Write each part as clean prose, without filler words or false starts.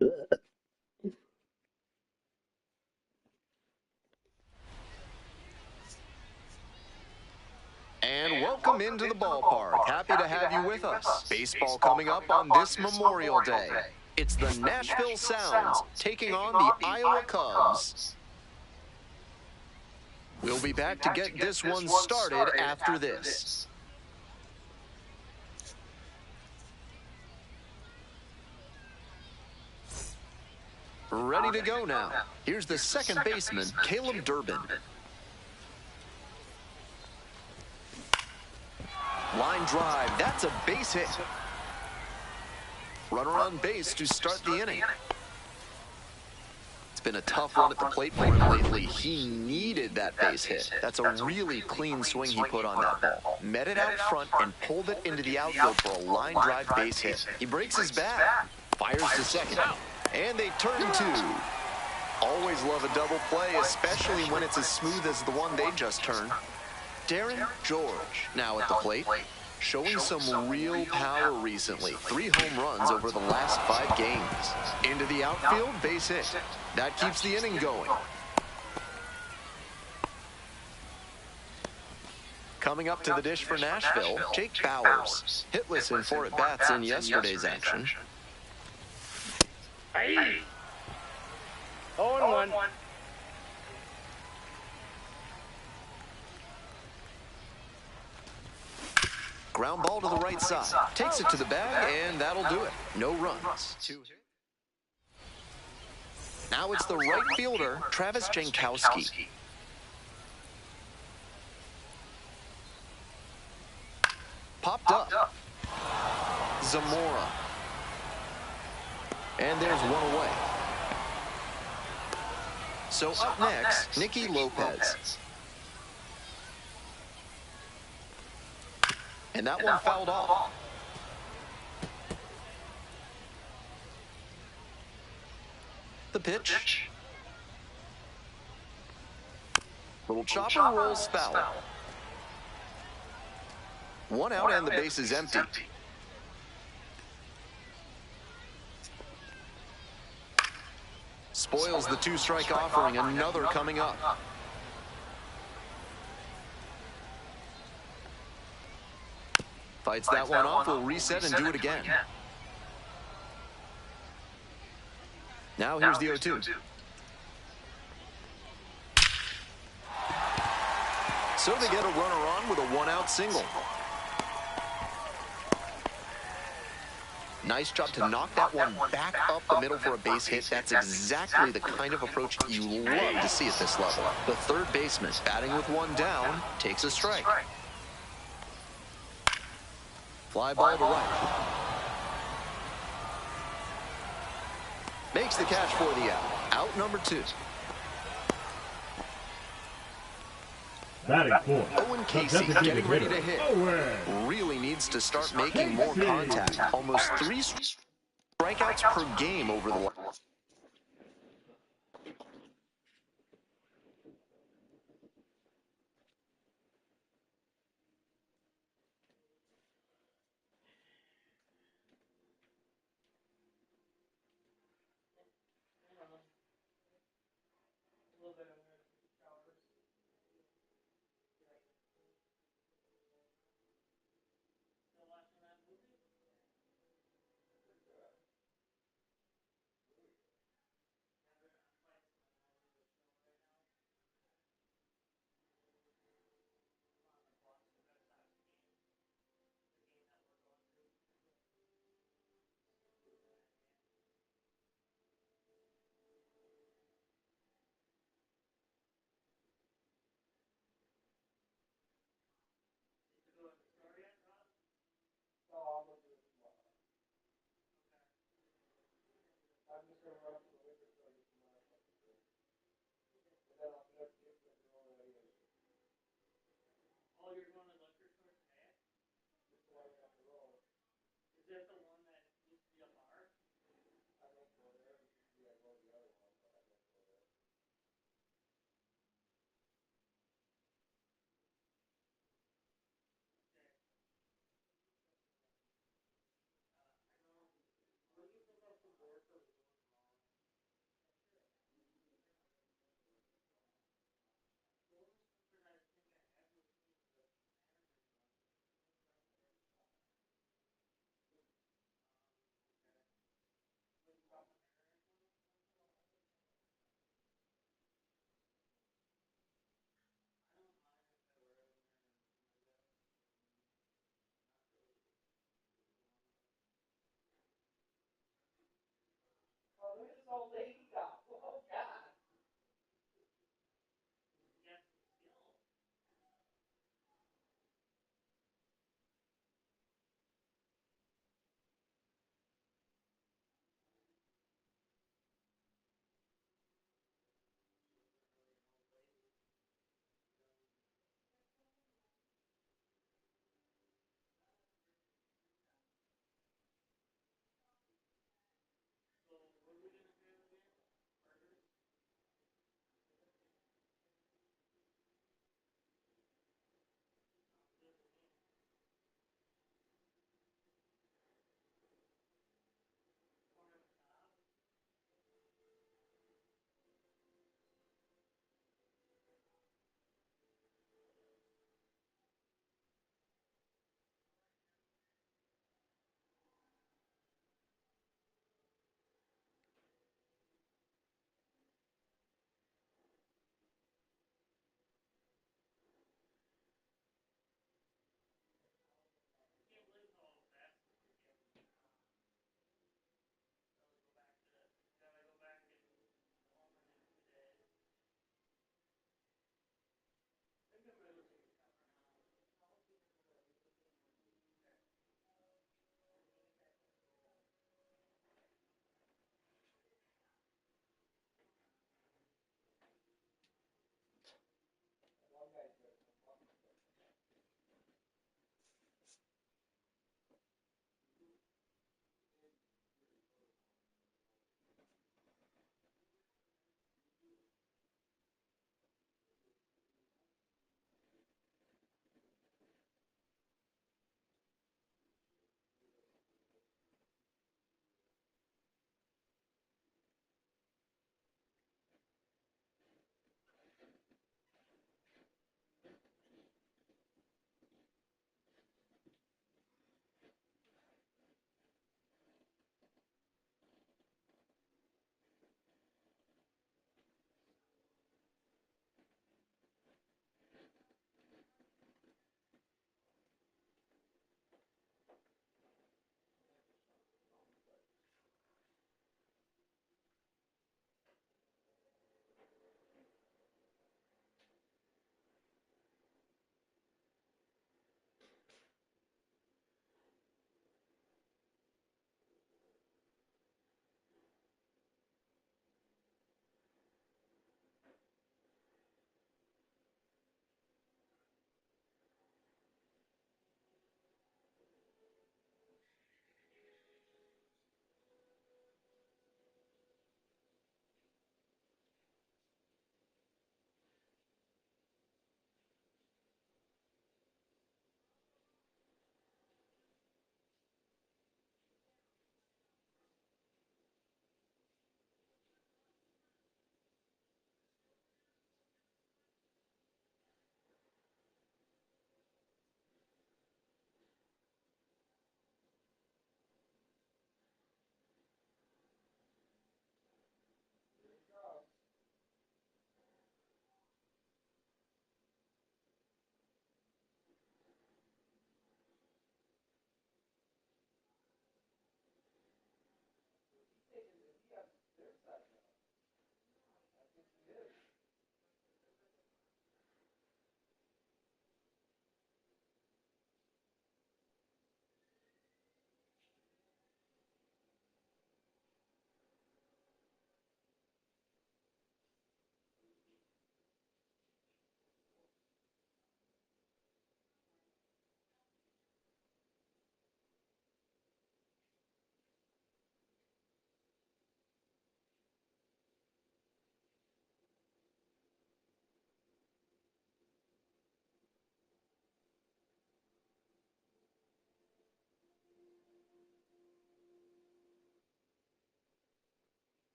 And welcome into the ballpark. Happy to have you with us. Baseball coming up on this Memorial Day. It's the Nashville Sounds taking on the Iowa Cubs. We'll be back to get this one started after this. Ready to go now. Here's the second baseman, Caleb Durbin. Line drive, that's a base hit. Runner on base to start the inning. It's been a tough run at the plate for him lately. He needed that base hit. That's a really clean swing he put on that ball. Met it out front and pulled it into the outfield for a line drive base hit. He breaks his bat, fires to second, and they turn two. Always love a double play, especially when it's as smooth as the one they just turned. Darren George now at the plate, showing some real power recently. 3 home runs over the last 5 games. Into the outfield, base hit. That keeps the inning going. Coming up to the dish for Nashville, Jake Bauers. Hitless in 4 at-bats in yesterday's action. 0-1. Ground ball to the right side. Takes it to the bag, and that'll do it. No runs. Now it's the right fielder, Travis Jankowski. Popped up. Zamora. And there's one away. So up next, Nicky Lopez. And that one fouled off. The pitch. Little chopper rolls foul. 1 out and the base is empty. Spoils the 2-strike offering. Another coming up. Fights that one off, will reset and do it again. Now here's the 0-2. So they get a runner on with a 1-out single. Nice job to knock that one back up the middle for a base hit. That's exactly the kind of approach you love to see at this level. The third baseman, batting with 1 down, takes a strike. Fly ball to right. Makes the catch for the out. Out number 2. Batting fourth. Owen Casey getting ready to hit. Really needs to start making more contact. Almost 3 strikeouts per game over the last.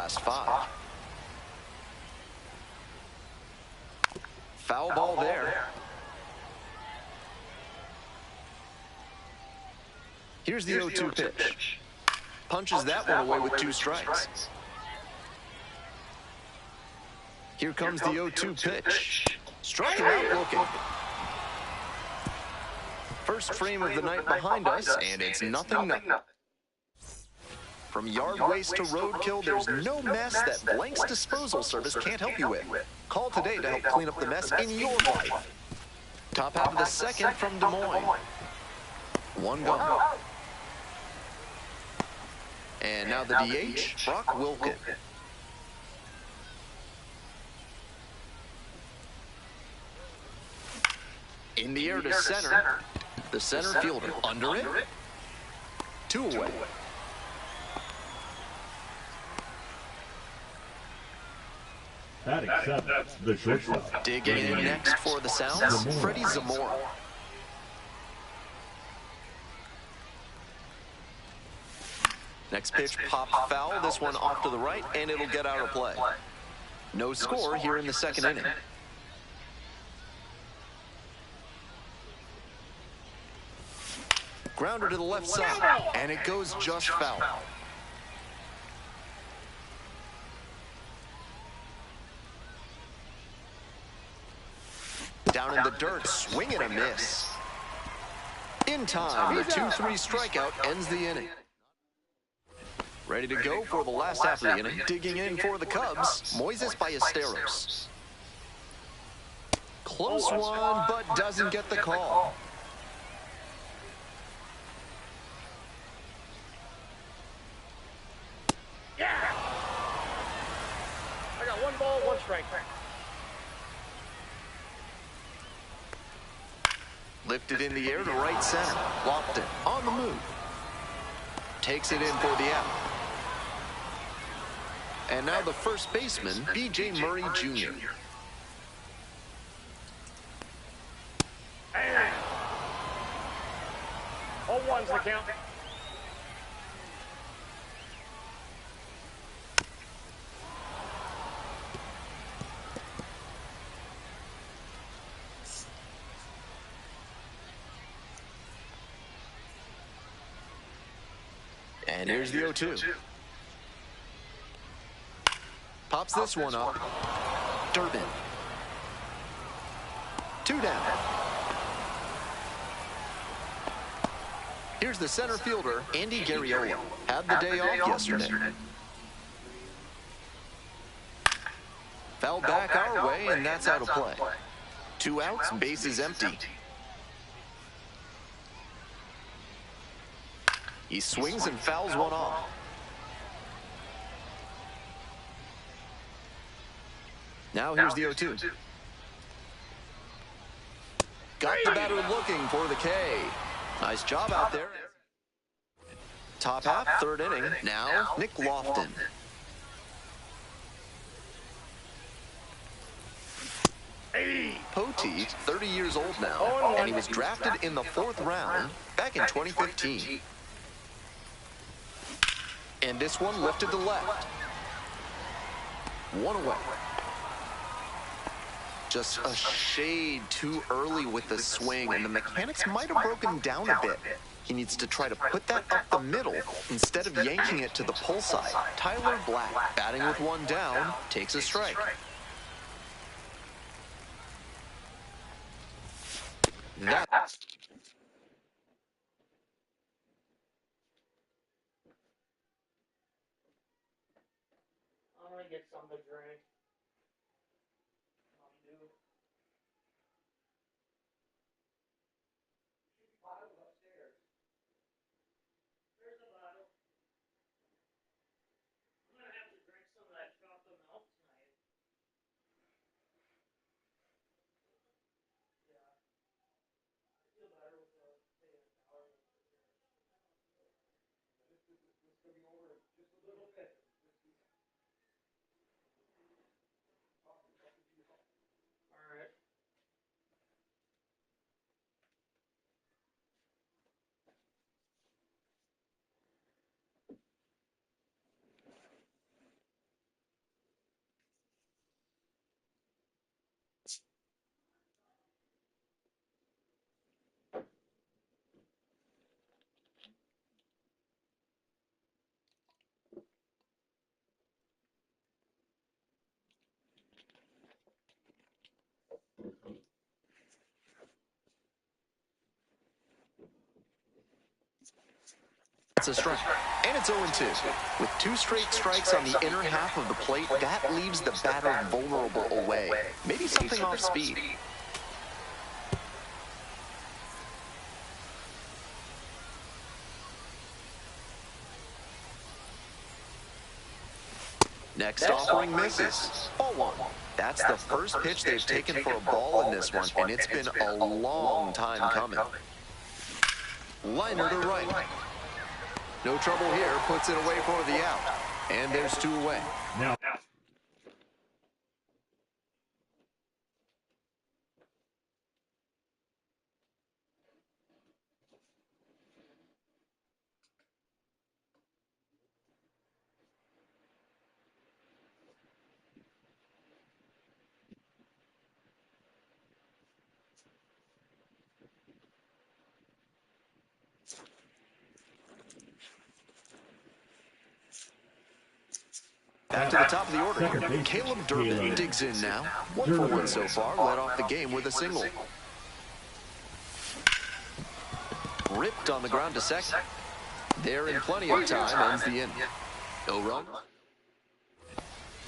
last 5. Foul ball there. Here's the 0-2 pitch. Punches that one away with 2 strikes. Here comes the 0-2 pitch. Struck him out looking. First frame of the night behind us, and it's nothing. From yard waste to roadkill, there's no mess that Blank's disposal service can't help you with. Call today to help clean up the mess in your life. Top half of the second from Des Moines. 1 gone. And now the DH, Brock Wilken. In the air to center. The center fielder under it. 2 away. That accepts the shortstop. Digging in next for the Sounds, Freddie Zamora. Next pitch popped foul, this one off to the right, and it'll get out of play. No score here in the second inning. Grounder to the left side, and it goes just foul. Down in the dirt, swing and a miss. In time, the 2-3 strikeout ends the inning. Ready to go for the last half of the inning. Digging in for the Cubs, Moises Ballesteros. Close one, but doesn't get the call. Yeah! I got 1 ball, 1 strike. Lifted in the air to right center. Lofton on the move. Takes it in for the out. And now the first baseman, B.J. Murray Jr. Hey. 0-1's the count. And here's the 0-2. Pops this one up. Durbin. 2 down. Here's the center fielder, Andy Garriola. Had the day off yesterday. Foul back our way, and that's out of play. 2 outs, bases empty. He swings and fouls one off. Now here's the 0-2. Got the batter looking for the K. Nice job out there. Top half, 3rd inning. Now, Nick Lofton. Poteet, 30 years old now, and he was drafted in the 4th round back in 2015. And this one lifted to left. 1 away. Just a shade too early with the swing, and the mechanics might have broken down a bit. He needs to try to put that up the middle instead of yanking it to the pull side. Tyler Black, batting with 1 down, takes a strike. That's... I'm gonna get something to drink. It's a strike. And it's 0-2. With 2 straight strikes on the inner half of the plate, that leaves the batter vulnerable away. Maybe something off speed. Next offering misses. Ball 1. That's the first pitch they've taken for a ball in this one, and it's been a long time coming. Liner to right. No trouble here, puts it away for the out. And there's 2 away. Now. Back to the top of the order here. Caleb Durbin digs in now. 1 for 1 so far, led off the game with a single. Ripped on the ground to second. There in plenty of time, ends the inning. No run.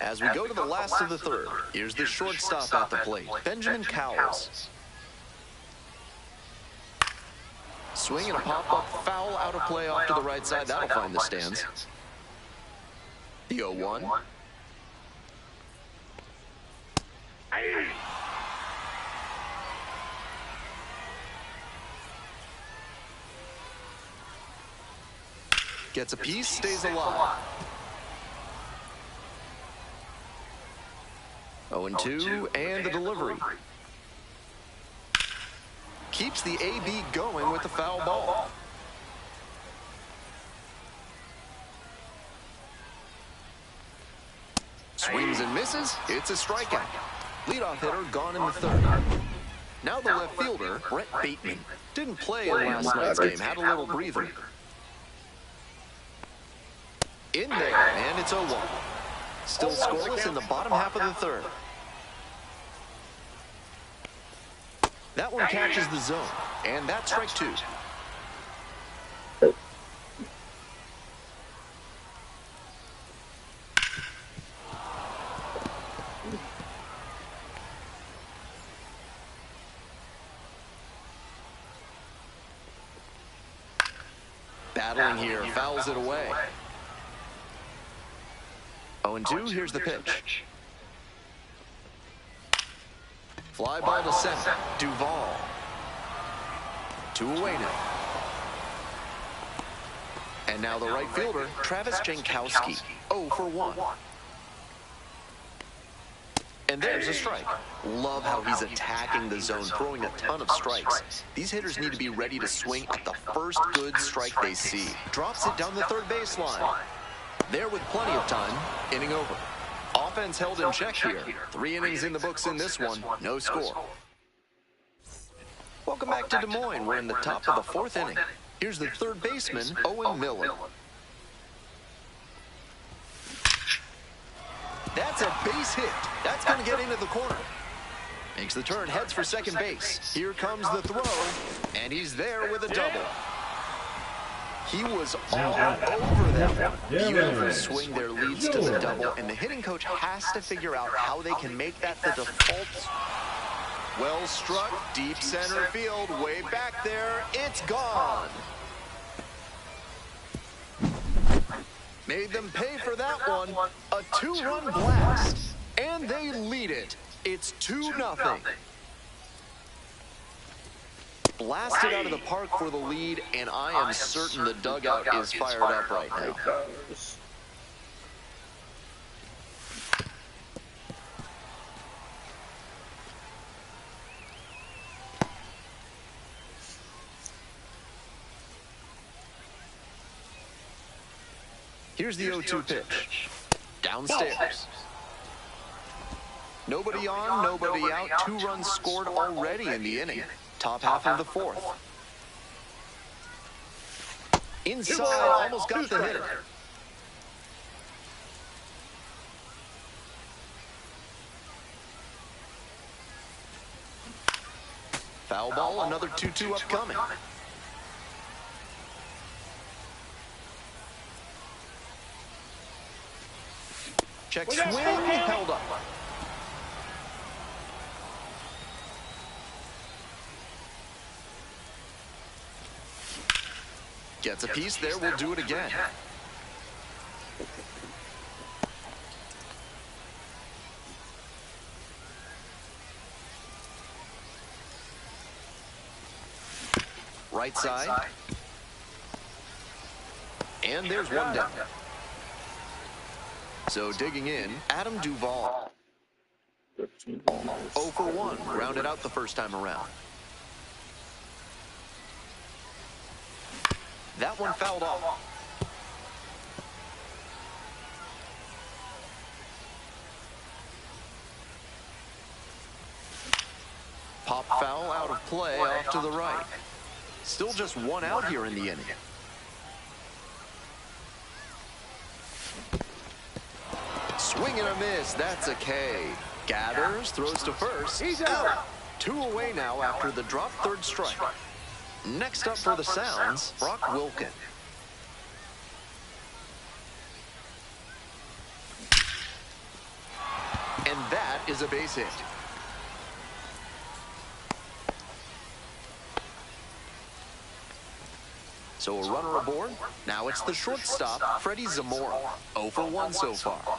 As we go to the last of the third, here's the shortstop at the plate, Benjamin Cowles. Swing and a pop-up foul out of play off to the right side. That'll find the stands. The 0-1. Gets a piece, stays alive. 0-2, and the delivery. Keeps the AB going with the foul ball. Swings and misses. It's a strikeout. Leadoff hitter gone in the third. Now the left fielder, Brett Bateman. Didn't play in last night's game. Had a little breather. In there, and it's 0-1. Still scoreless in the bottom half of the third. That one catches the zone, and that's strike 2. Battling here, fouls it away. 0-2, here's the pitch. Fly ball to center, Duvall. 2 away now. And now the right fielder, Travis Jankowski, 0 for 1. And there's a strike. Love how he's attacking the zone, throwing a ton of strikes. These hitters need to be ready to swing at the first good strike they see. Drops it down the third baseline. There with plenty of time, inning over. Offense held in check here. 3 innings in the books in this one, no score. Welcome back to Des Moines. We're in the top of the 4th inning. Here's the third baseman, Owen Miller. That's a base hit. That's going to get into the corner. Makes the turn, heads for second base. Here comes the throw, and he's there with a double. He was all over them. Beautiful swing there leads to the double, and the hitting coach has to figure out how they can make that the default. Well struck, deep center field, way back there. It's gone. Made them pay for that one. A 2-run blast, and they lead it. It's 2-0. Blasted out of the park for the lead, and I am certain the dugout is fired up right now. Here's the 0-2 pitch. Downstairs. Nobody on, nobody out. 2 runs scored already in the inning. Top half of the 4th. Inside, almost got the hitter. Foul ball, another 2-2 upcoming. Check swing, held up. Gets a piece there, we'll do it again. Right side. And there's one down. So digging in, Adam Duvall. 0 for 1, grounded out the first time around. That one fouled off. Pop foul out of play off to the right. Still just one out here in the inning. Swing and a miss, that's a K. Gathers, throws to first. He's out. 2 away now after the drop third strike. Next up for the Sounds, Brock Wilken. And that is a base hit. So a runner aboard. Now it's the shortstop, Freddie Zamora. 0 for 1 so far.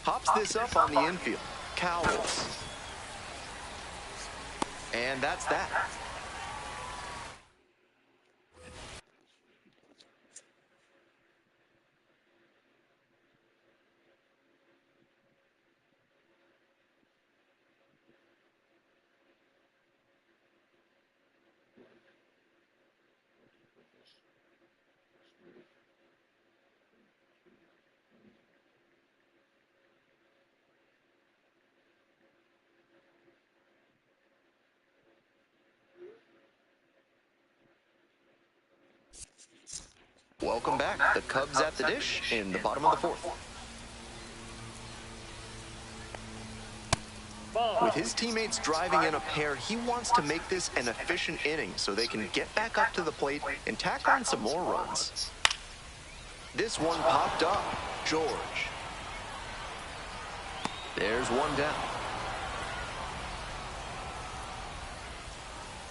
Hops this up on the infield. Cowles. And that's that. Welcome back. The Cubs at the dish in the bottom of the 4th. With his teammates driving in a pair, he wants to make this an efficient inning so they can get back up to the plate and tack on some more runs. This one popped up. George. There's one down.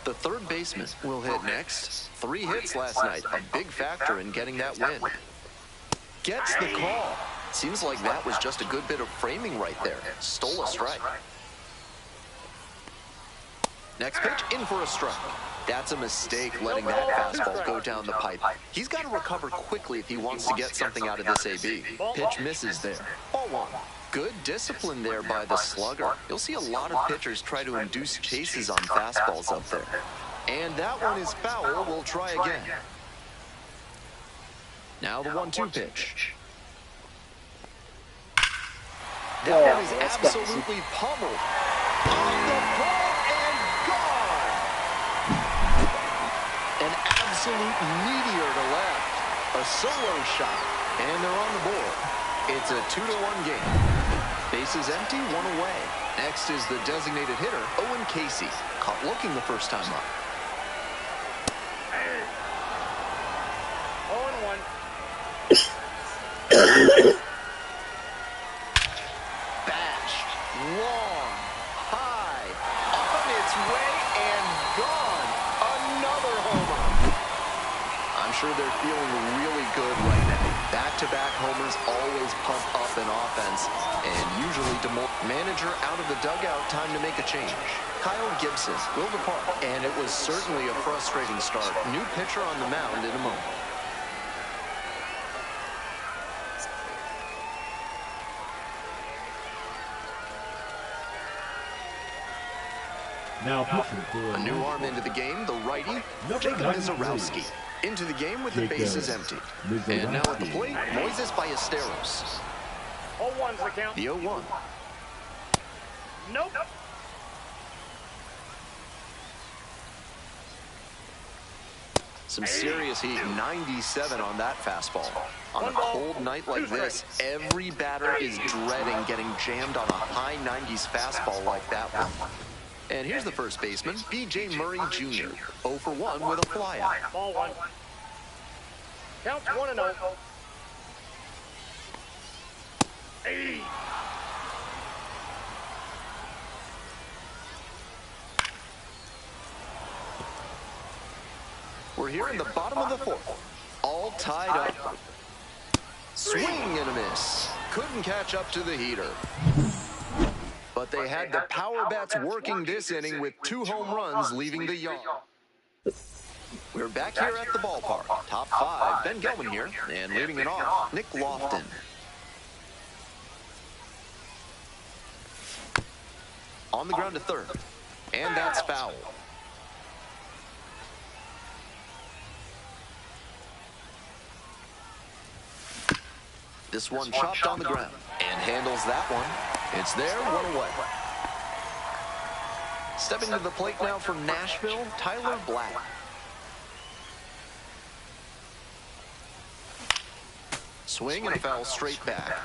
The third baseman will hit next. 3 hits last night, a big factor in getting that win. Gets the call. Seems like that was just a good bit of framing right there. Stole a strike. Next pitch, in for a strike. That's a mistake, letting that fastball go down the pipe. He's got to recover quickly if he wants to get something out of this AB. Pitch misses there. Ball 1. Good discipline there by the slugger. You'll see a lot of pitchers try to induce chases on fastballs up there. And that one is foul. We'll try again. Now the 1-2 pitch. That one is absolutely pummeled. On the ball and gone. An absolute meteor to left. A solo shot. And they're on the board. It's a 2-1 game. Bases empty, 1 away. Next is the designated hitter, Owen Casey. Caught looking the first time up. 0-1. Bashed. Long. High. On its way and gone. Another homer. I'm sure they're feeling really good right now. Back-to-back homers always pump up an offense, and usually manager out of the dugout, time to make a change. Kyle Gibson will depart, and it was certainly a frustrating start. New pitcher on the mound in a moment. Now pitching for A new arm into the game, the righty, Jacob Mizorowski. Into the game with the bases empty. And now at the plate, Moises Ballesteros. 0-1's the count. The 0-1. Nope. Some serious heat, 97 on that fastball. On a cold night like this, every batter is dreading getting jammed on a high 90s fastball like that one. And here's the first baseman, B.J. Murray Jr. 0 for 1 with a flyout. Ball 1. Count 1-0. We're here in the bottom of the fourth. All tied up. Swing and a miss. Couldn't catch up to the heater. But they had the power bats working this inning with 2 home runs leaving the yard. We're back here at the ballpark. Top 5, Ben Gelman here, and leading it off, Nick Lofton. On the ground to third, and that's foul. This one chopped on the ground and handles that one. It's there, 1 away. Stepping to the plate now for Nashville, Tyler Black. Swing and a foul straight back.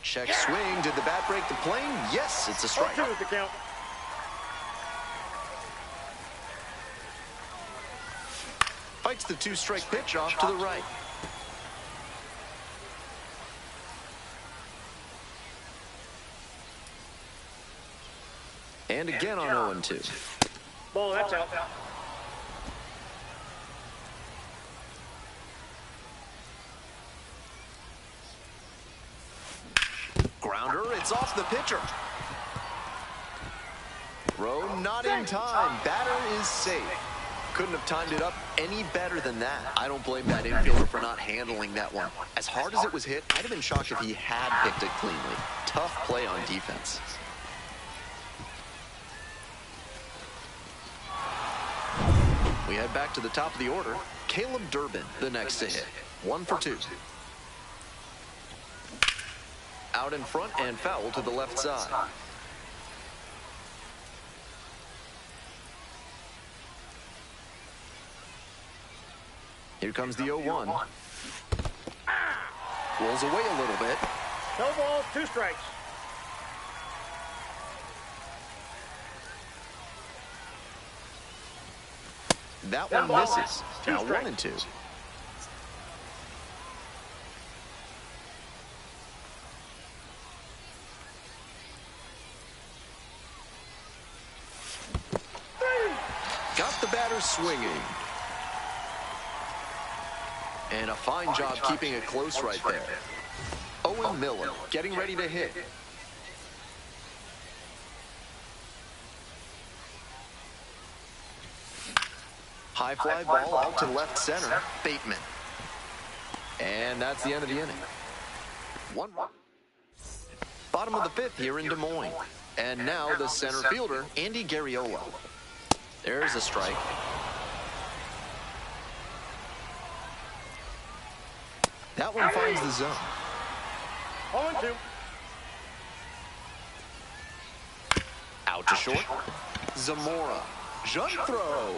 Check swing. Did the bat break the plane? Yes, it's a strike. 2 is the count. Fights the 2-strike pitch off to the right. And again on 0-2. Ball, that's out. Grounder, it's off the pitcher. Throw not in time. Batter is safe. Couldn't have timed it up any better than that. I don't blame that infielder for not handling that one. As hard as it was hit, I'd have been shocked if he had picked it cleanly. Tough play on defense. We head back to the top of the order. Caleb Durbin, the next to hit. 1 for 2. Out in front and foul to the left side. Here comes the 0-1. Rolls away a little bit. No balls, 2 strikes. That one misses. Now 1-2. Got the batter swinging. And a fine job keeping it close right there. Owen Miller getting ready to hit. High fly ball out to left center. Bateman. And that's the end of the inning. 1 run. Bottom of the 5th here in Des Moines. And now the center fielder, Andy Garriola. There's a strike. That one finds the zone. 0-2. Out to short. Zamora. Jump throw.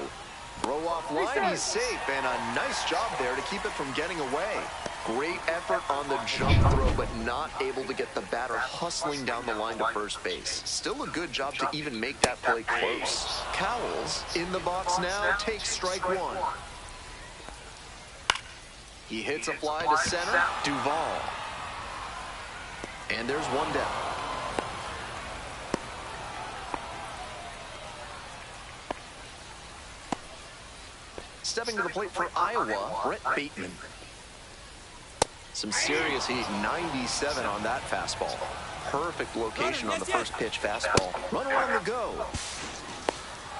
Throw off line. He's safe. And a nice job there to keep it from getting away. Great effort on the jump throw, but not able to get the batter hustling down the line to first base. Still a good job to even make that play close. Cowles in the box now takes strike 1. He hits a fly to center. Duvall. And there's 1 down. Stepping to the plate for Iowa, Brett Bateman. Some serious heat, 97 on that fastball. Perfect location on the first pitch fastball. Runner on the go.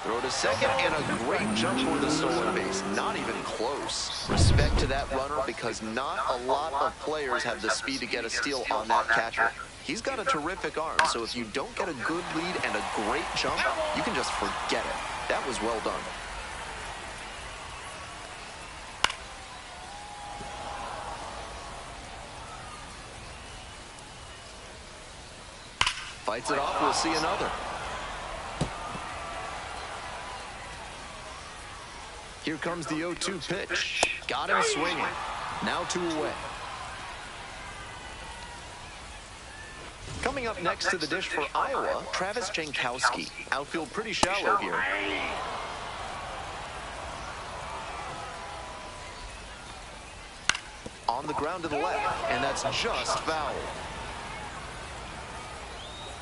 Throw to second, and a great jump for the stolen base. Not even close. Respect to that runner because not a lot of players have the speed to get a steal on that catcher. He's got a terrific arm, so if you don't get a good lead and a great jump, you can just forget it. That was well done. Fights it off, we'll see another. Here comes the 0-2 pitch. Got him swinging. Now 2 away. Coming up next to the dish for Iowa, Travis Jankowski. Outfield pretty shallow here. on the ground to the left, and that's just foul.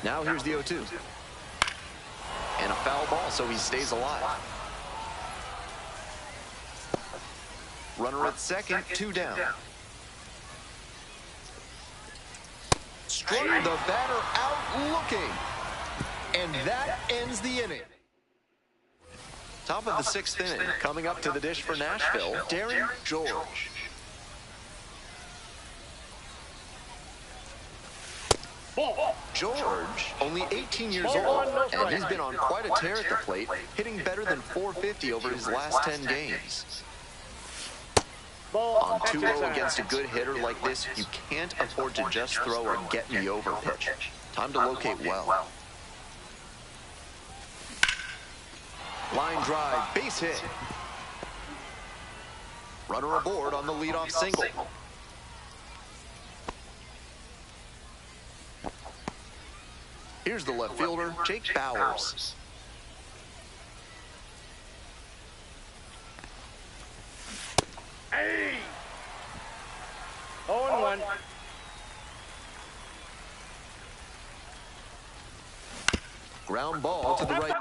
Now here's the 0-2. And a foul ball, so he stays alive. Runner at second, 2 down. Struck the batter out looking. And that ends the inning. Top of the 6th inning. Coming up to the dish for Nashville, Darren George. George, only 18 years old, and he's been on quite a tear at the plate, hitting better than .450 over his last 10 games. On 2-0 against a good hitter like this, you can't afford to just throw a get-me-over pitch. Time to locate well. Line drive, base hit. Runner aboard on the leadoff single. Here's the left fielder, Jake Bowers. Hey! 0-1. Ground ball to the right.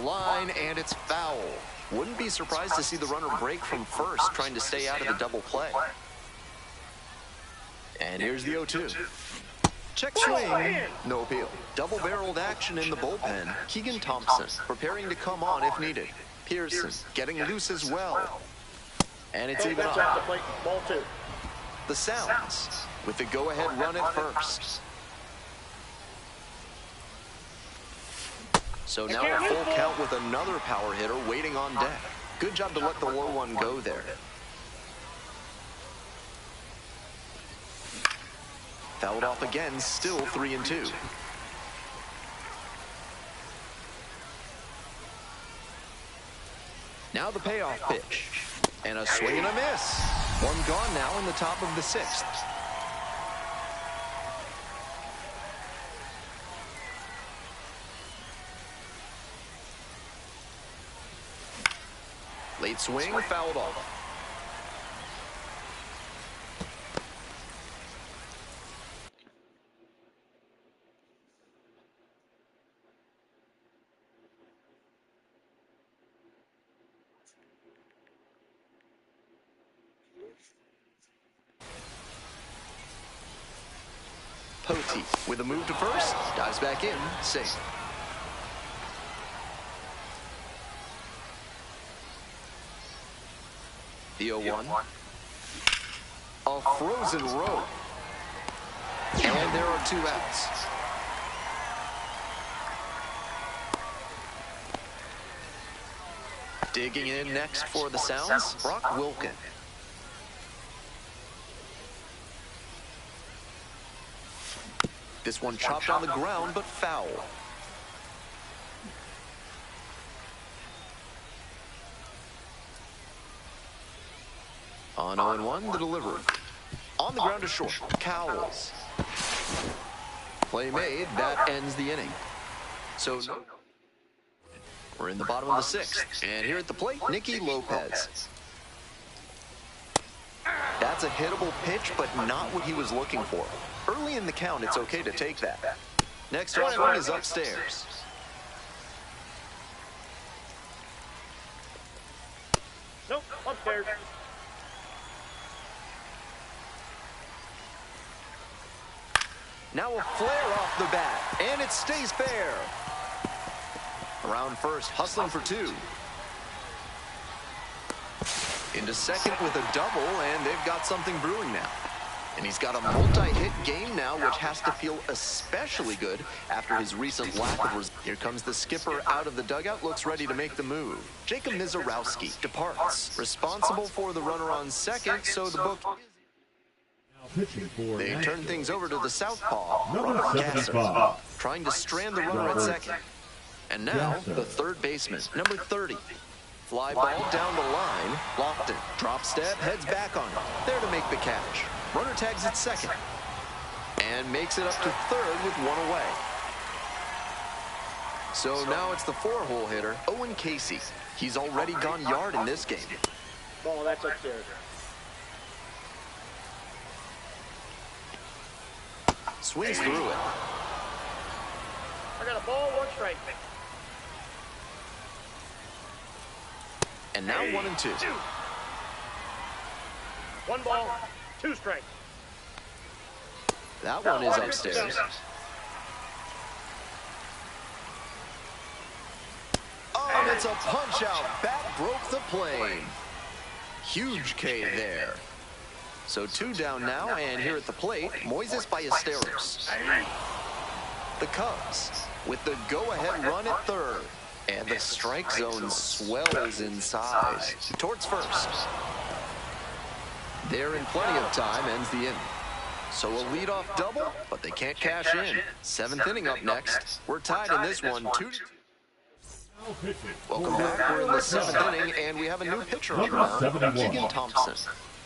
line, and it's foul. Wouldn't be surprised to see the runner break from first, trying to stay out of the double play. And here's the 0-2. Check swing, no appeal. Double-barreled action in the bullpen. Keegan Thompson preparing to come on if needed. Pearson getting loose as well. And it's even up. Ball 2. The Sounds with the go-ahead run at first. So now a full count with another power hitter waiting on deck. Good job to let the low one go there. Fouled off again, still 3-2. Now the payoff pitch. And a swing and a miss. One gone now in the top of the 6th. Late swing, fouled off. Poti with a move to first, dives back in, safe. The 0-1. A frozen rope. And there are 2 outs. Digging in next for the Sounds, Brock Wilken. This one chopped on the ground, but foul. On 0-1, the delivery. On the ground to short, Cowles. Play made, that ends the inning. So we're in the bottom of the 6th. And here at the plate, Nicky Lopez. That's a hittable pitch, but not what he was looking for. Early in the count, it's okay to take that. Next offering is upstairs. Nope, upstairs. Now a flare off the bat, and it stays fair. Around first, hustling for 2. Into second with a double, and they've got something brewing now. And he's got a multi-hit game now, which has to feel especially good after his recent lack of results. Here comes the skipper out of the dugout, looks ready to make the move. Jacob Mizorowski departs, responsible for the runner on second, so the book... They turn things over to the southpaw, Robert Gasser, trying to strand the runner at second. And now, the third baseman, number 30. Fly ball down the line, locked it. Drop step, heads back on it. There to make the catch. Runner tags at second. And makes it up to third with 1 away. So now it's the 4-hole hitter, Owen Casey. He's already gone yard in this game. Ball, that's upstairs. Swings through it. I got a ball, 1 strike. And now 1-2. 1 ball, 2 strikes. That one is upstairs. Oh, and it's a punch out. Bat broke the plane. Huge K there. So 2 down now, and here at the plate, Moises Ballesteros. The Cubs with the go-ahead run at third. And the strike zone swells in size. Towards first. They're in plenty of time, ends the inning. So a leadoff double, but they can't cash in. 7th inning up next. We're tied in this one, 2-2. Welcome back. We're in the 7th inning, and we have a new pitcher on the mound, Keegan Thompson.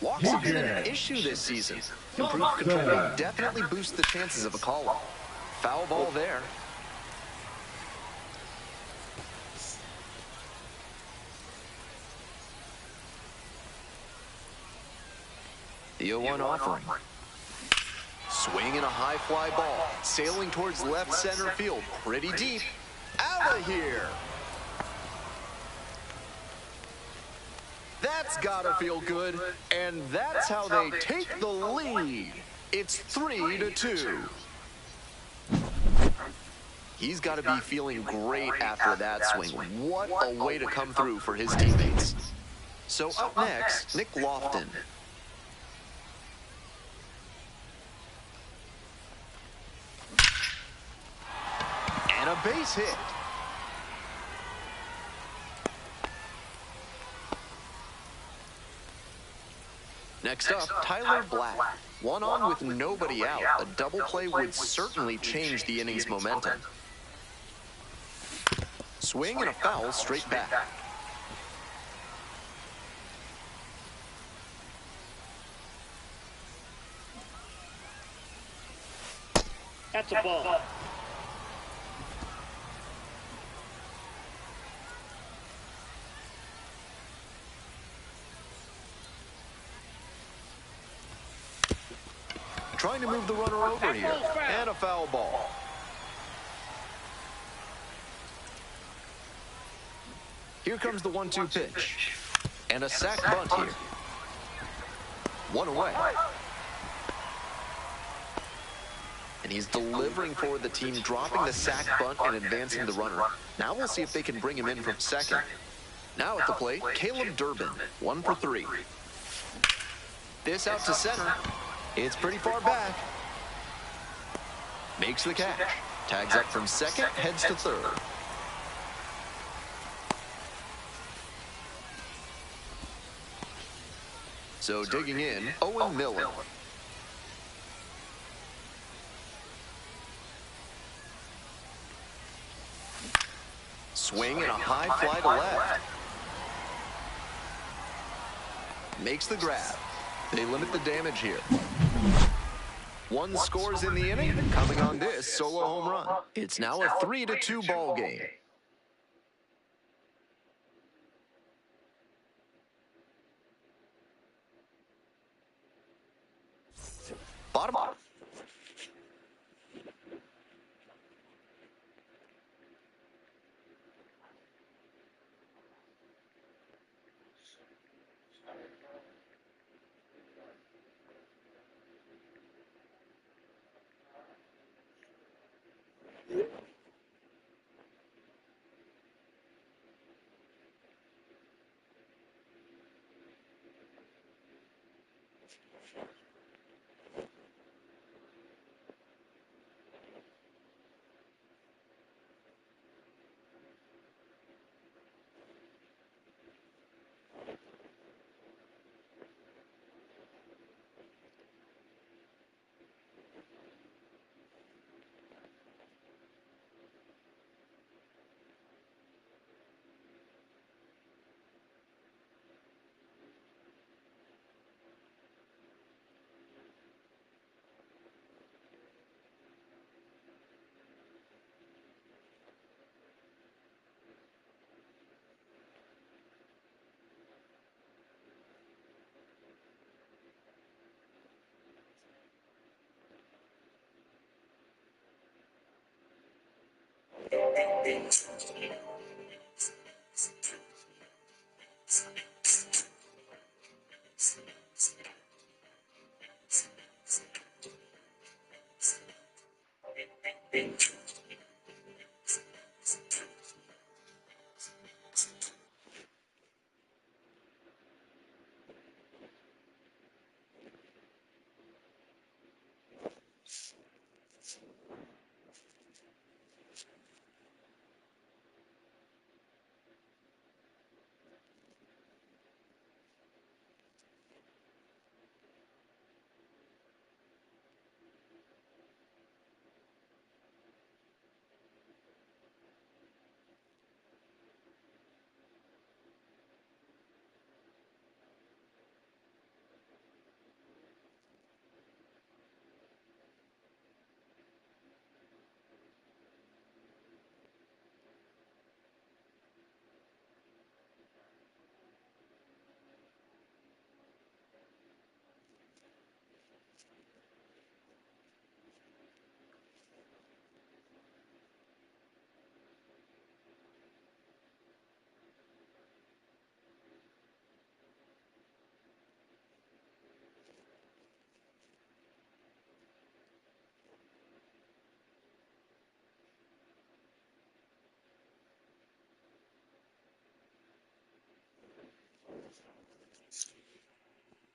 Walks have been an issue this season. Improved control will definitely boost the chances of a call-up. Foul ball there. The 0-1 offering. Swing and a high fly ball. Sailing towards left center field. Pretty deep. Out of here. That's gotta feel good. And that's how they take the lead. It's 3-2. He's got to be feeling great after that swing. What a way to come through for his teammates. So up next, Nick Lofton. And a base hit. Next up, Tyler Black. One on with nobody out. A double play would certainly change the inning's momentum. Swing and a foul straight back. That's a ball. Trying to move the runner over here. And a foul ball. Here comes the 1-2 pitch. And a sac bunt here. One away. And he's delivering for the team, dropping the sac bunt and advancing the runner. Now we'll see if they can bring him in from second. Now at the plate, Caleb Durbin, 1 for 3. This out to center. It's pretty far back. Makes the catch. Tags up from second, heads to third. So digging in, Owen Miller. Swing and a high fly to left. Makes the grab. They limit the damage here. One scores in the inning, coming on this solo home run. It's now a 3-2 ball game. Bottom up.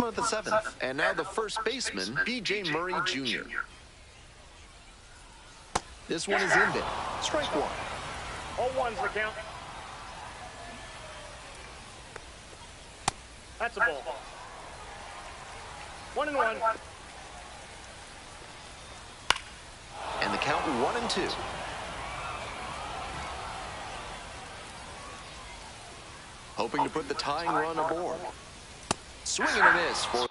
run at the 7th. And now the first baseman, B.J. Murray Jr. This one is in there. Strike one. All ones the count. That's a ball. 1-1. And the count 1-2. Hoping to put the tying run aboard. Swing and a miss for...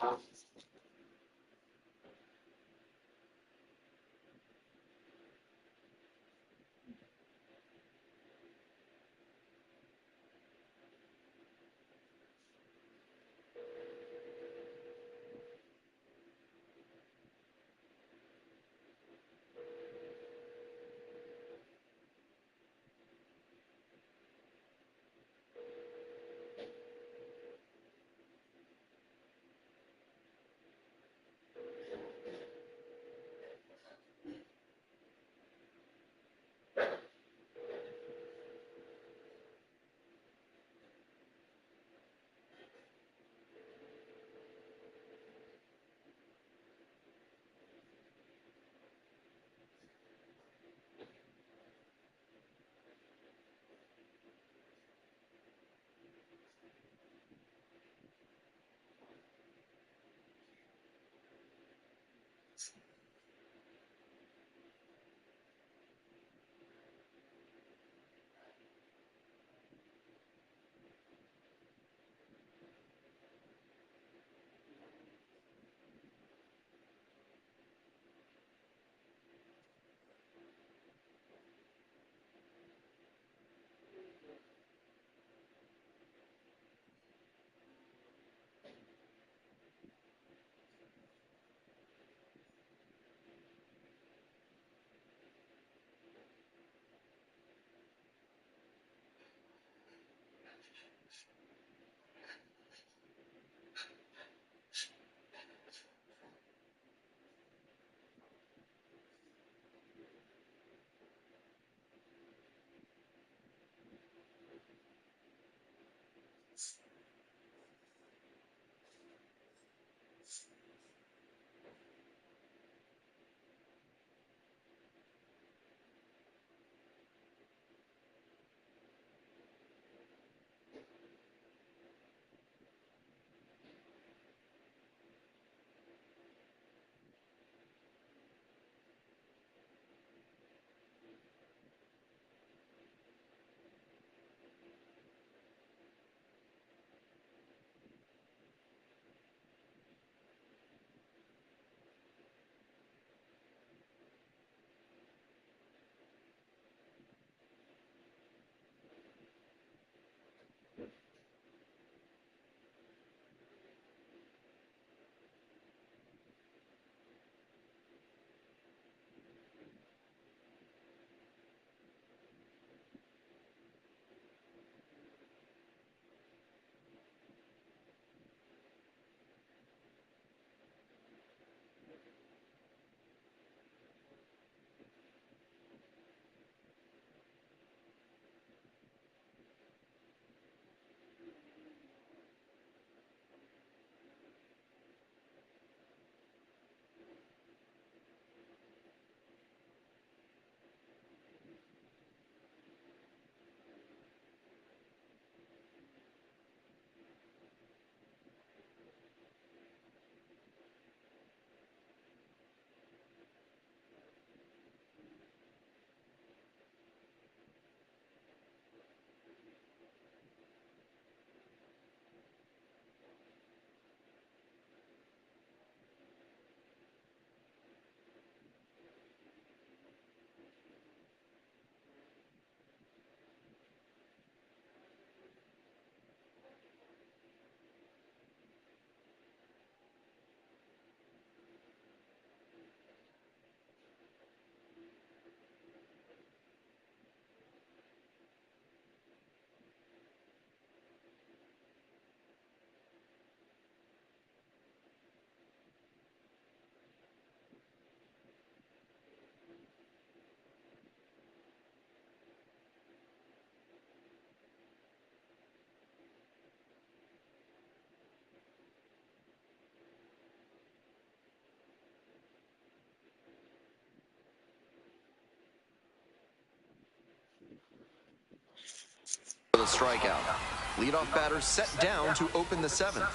single strikeout. Leadoff batter set down to open the 7th.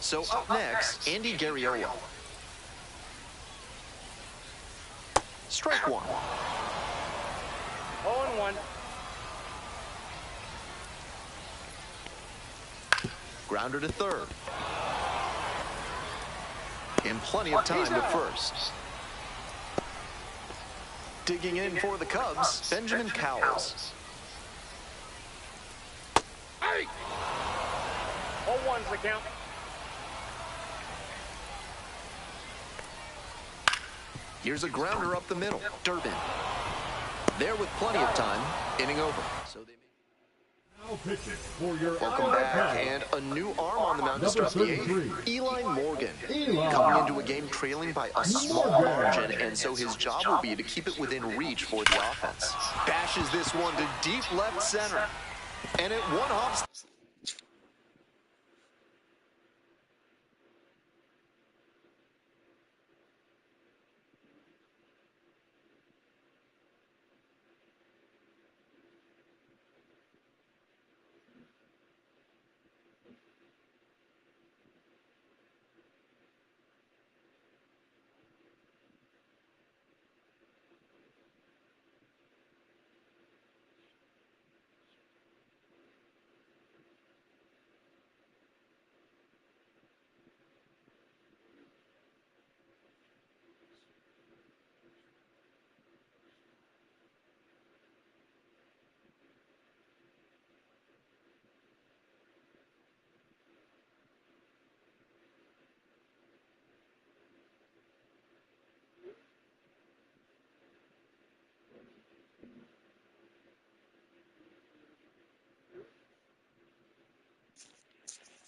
So up next, Andy Garriola. Strike 1. 0-1. Grounder to third. And plenty of time to first. Digging in for the Cubs, Benjamin Cowles. 0-1's the count. Here's a grounder up the middle. Durbin. There with plenty of time. Inning over. So they Now pitching for your welcome back, and a new arm on the mound to start the 8th. Eli Morgan. Coming into a game trailing by a small margin, and so his job will be to keep it within reach for the offense. Bashes this one to deep left center. And it one hops.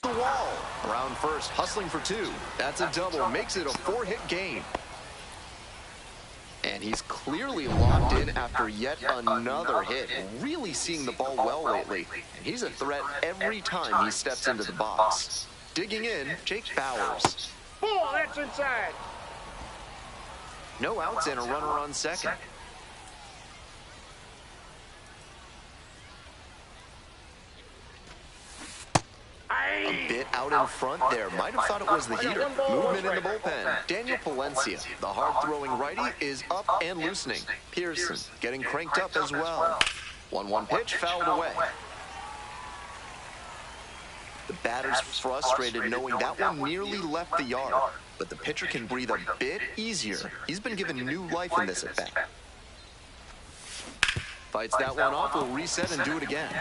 The wall. Brown first, hustling for 2. That's a double, makes it a 4-hit game. And he's clearly locked in after yet another hit. Really seeing the ball well lately. And he's a threat every time he steps into the box. Digging in, Jake Bowers. Ball, that's inside. No outs and a runner on second. A bit out in front there. Might have thought it was the heater. Movement in the bullpen. Daniel Palencia, the hard-throwing righty, is up and loosening. Pearson getting cranked up as well. 1-1 pitch fouled away. The batter's frustrated knowing that one nearly left the yard. But the pitcher can breathe a bit easier. He's been given new life in this at-bat. Fights that one off, will reset and do it again.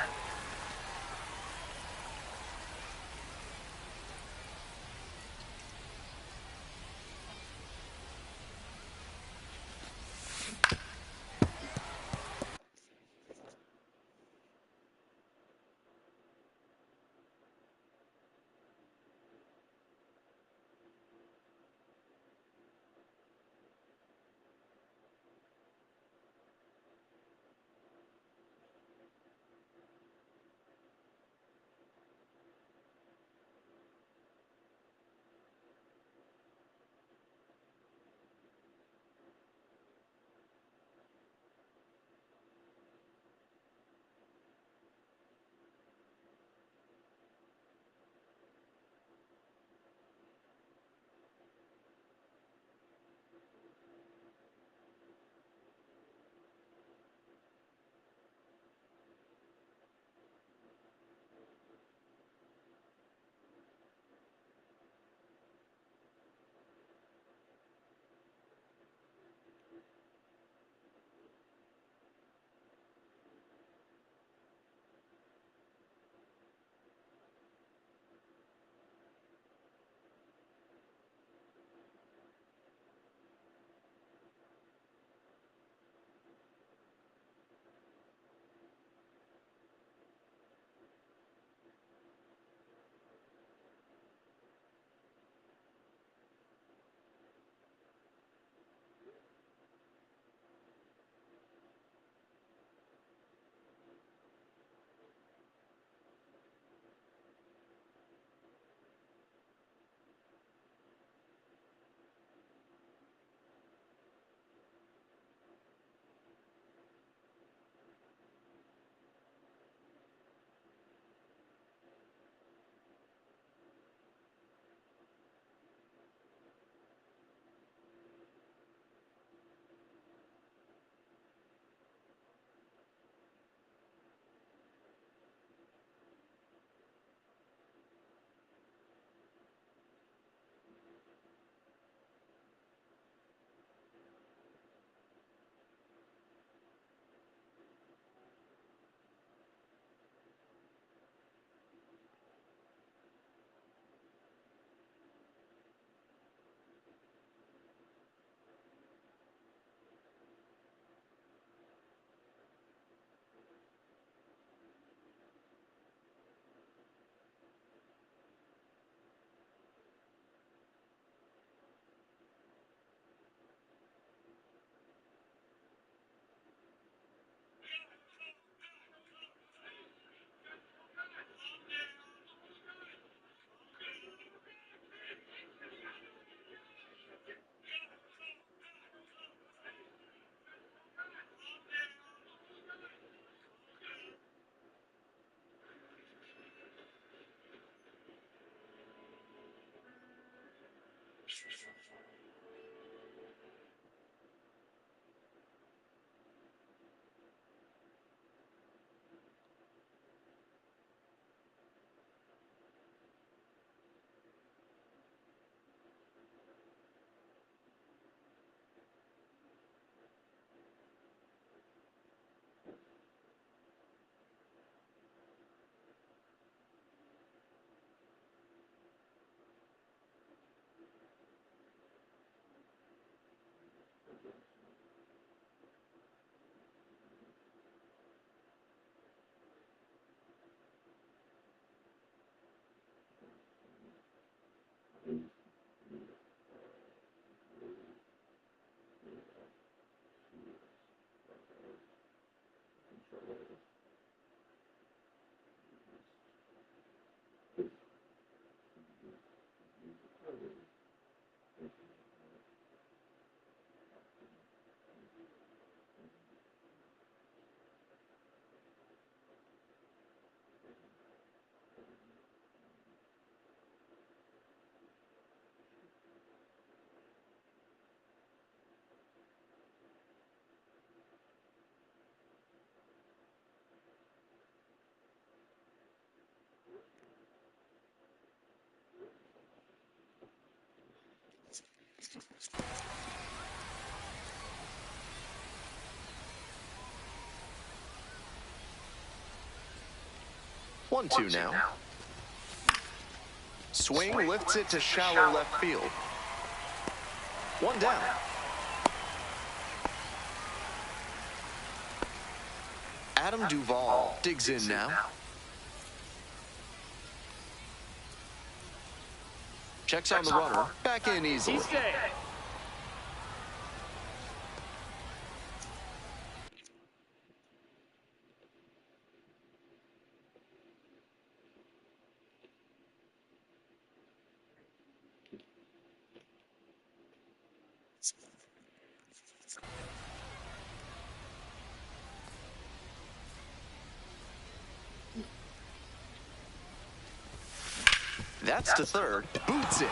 1-2 now. Swing lifts it to shallow left field. 1 down. Adam Duvall digs in now. Checks on the runner. Back in easily. That's to third. Boots it.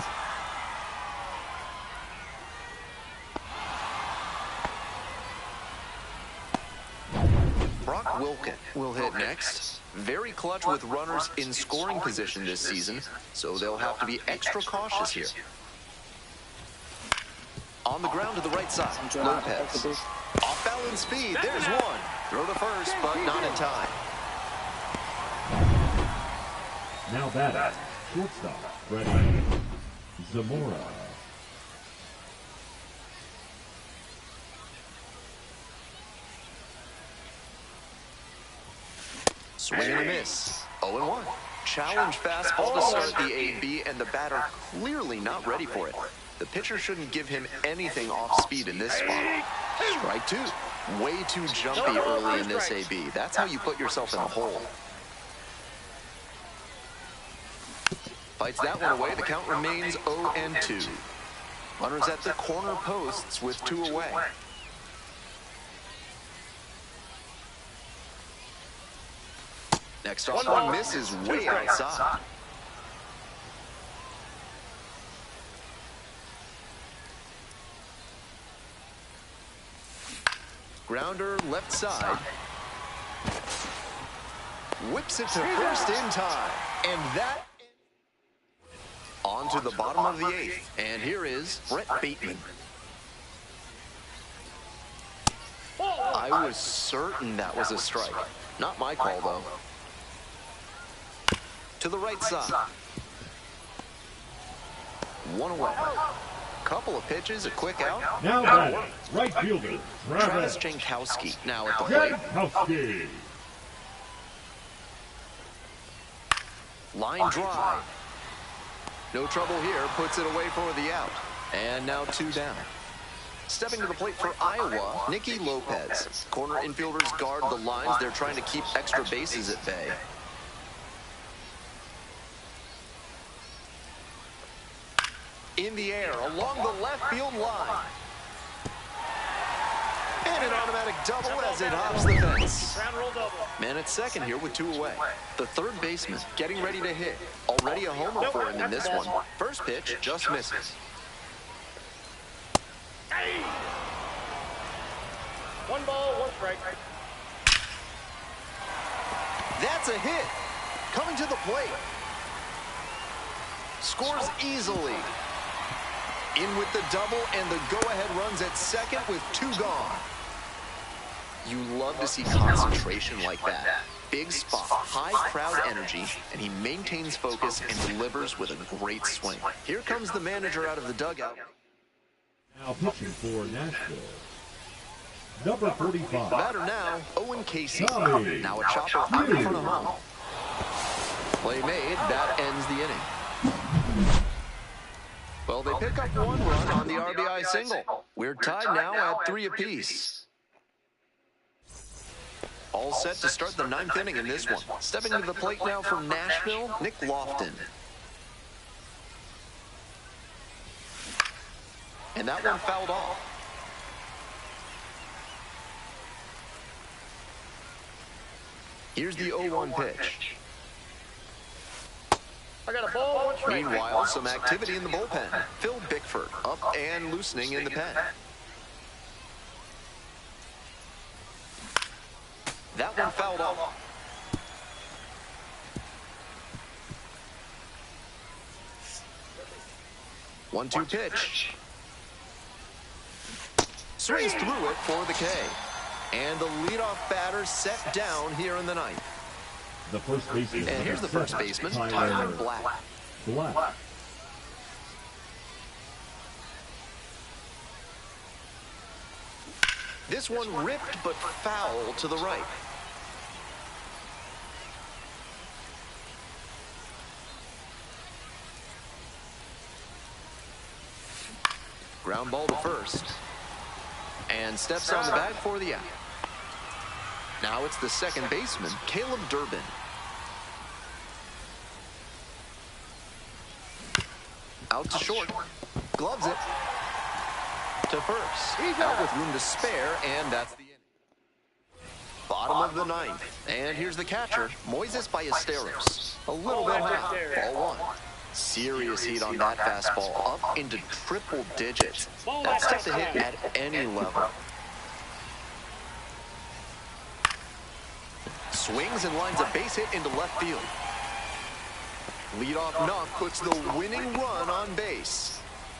Brock Wilken will hit next. Very clutch with runners in scoring position this season, so they'll have to be extra cautious here. On the ground to the right side, Lopez. Off-balance speed, there's one. Throw to first, but not in time. Now batting, shortstop, ready, Zamora. Swing and a miss. 0-1. Challenge fastball to start the AB, and the batter clearly not ready for it. The pitcher shouldn't give him anything off speed in this spot. Strike 2. Way too jumpy early in this AB. That's how you put yourself in a hole. Fights that one away. The count remains 0-2. Runners at the corner posts with 2 away. Next offering misses way outside. Grounder left side. Whips it to first in time. And that on to the bottom of the 8th. And here is Brett Bateman. I was certain that was a strike. Not my call, though. To the right side. 1 away. Couple of pitches, a quick out. Now batting, right fielder, Travis Jankowski now at the plate. Jankowski. Line drive. No trouble here, puts it away for the out. And now 2 down. Stepping to the plate for Iowa, Nicky Lopez. Corner infielders guard the lines. They're trying to keep extra bases at bay. In the air, along the left field line. And an automatic double as it hops the fence. Man at second here with 2 away. The third baseman getting ready to hit. Already a homer for him in this one. First pitch just misses. 1 ball, 1 strike. That's a hit. Coming to the plate. Scores easily. In with the double, and the go-ahead runs at second with 2 gone. You love to see concentration like that. Big spot, high crowd energy, and he maintains focus and delivers with a great swing. Here comes the manager out of the dugout. Now pitching for Nashville, number 45. Batter now, Owen Casey. Tommy. Now a chopper out in front of home. Play made, that ends the inning. Well, they pick up 1 run on the RBI single. We're tied now at 3 apiece. All set to start the 9th inning in this one. Stepping to the plate now for Nashville, Nick Lofton. And that one fouled off. Here's the 0-1 pitch. I got a ball, 1 strike. Meanwhile, some activity in the bullpen. Phil Bickford up and loosening in the pen. That one fouled off. One-two pitch. swings through it for the K. And the leadoff batter set down here in the ninth. The first baseman. And here's the first baseman, Tyler Black. Black. This one ripped but foul to the right. Ground ball to first. And steps on the bag for the out. Now it's the second baseman, Caleb Durbin. Out to short. Gloves it. To first. Out with room to spare, and that's the inning. Bottom of the ninth. And here's the catcher, Moises Ballesteros. A little bit high. Ball one. Serious heat on that fastball, up into triple digits. That's tough to hit at any level. Swings and lines a base hit into left field. Leadoff knock puts the winning run on base.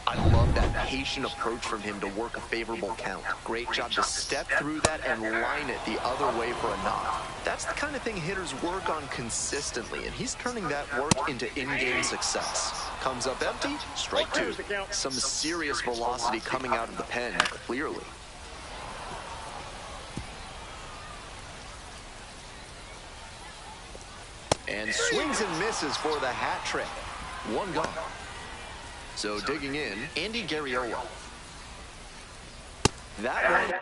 I love that patient approach from him to work a favorable count. Great job to step through that and line it the other way for a knock. That's the kind of thing hitters work on consistently, and he's turning that work into in-game success. Comes up empty, strike two. Some serious velocity coming out of the pen, clearly. And swings and misses for the hat trick. One gone. So digging in, Andy Garriola. That one.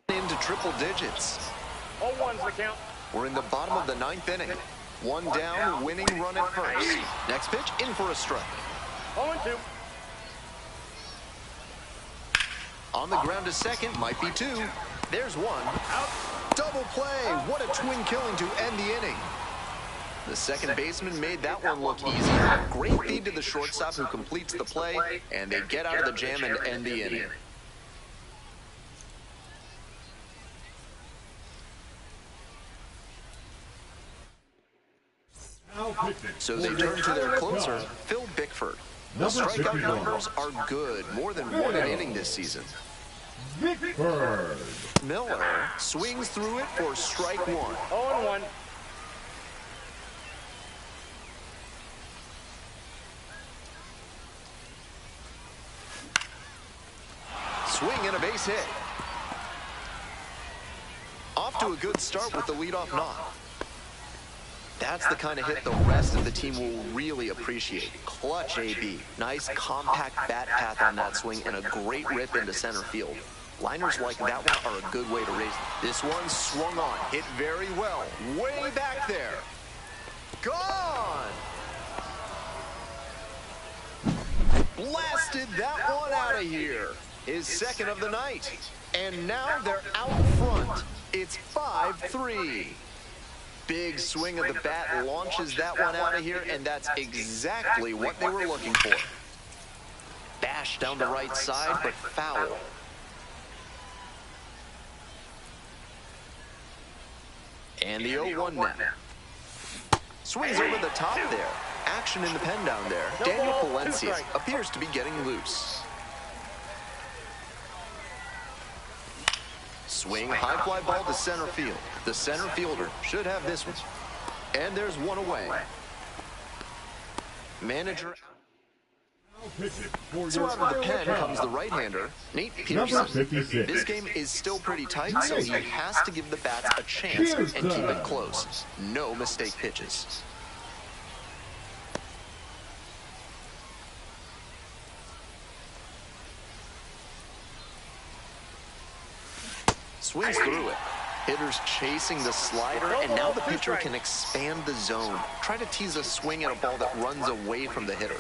Into triple digits. 0-1's the count. We're in the bottom of the ninth inning. One down, winning run at first. Next pitch, in for a strike. 0-2. On the ground to second, might be two. There's one. Out. Double play. What a twin killing to end the inning. The second baseman made that one look easy. Great feed to the shortstop who completes the play, and they get out of the jam and end the inning. So they turn to their closer, Phil Bickford. The strikeout numbers are good, more than one an inning this season. Bickford. Miller swings through it for strike one. 0-1. Swing and a base hit. Off to a good start with the leadoff knock. That's the kind of hit the rest of the team will really appreciate. Clutch AB. Nice compact bat path on that swing and a great rip into center field. Liners like that one are a good way to raise. This one swung on, hit very well. Way back there. Gone! Blasted that one out of here. His second of the night. And now they're out front. It's 5-3. Big swing of the bat launches that one out of here, and that's exactly what they were looking for. Bash down the right side, but foul. And the 0-1 now. Swings over the top there. Action in the pen down there. Daniel Palencia appears to be getting loose. Swing, high fly ball to center field. The center fielder should have this one. And there's one away. Manager. So out of the pen comes the right-hander, Nate Pearson. This game is still pretty tight, so he has to give the bats a chance and keep it close. No mistake pitches. Swings through it. Hitters chasing the slider, and now the pitcher can expand the zone. Try to tease a swing at a ball that runs away from the hitter.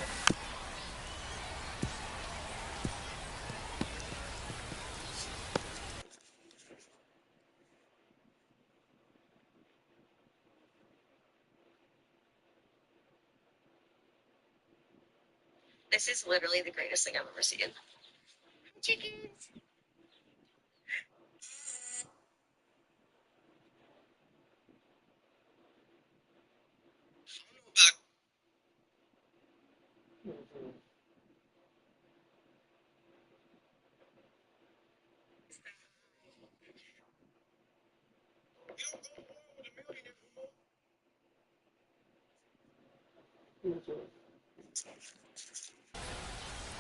This is literally the greatest thing I've ever seen. Chickens.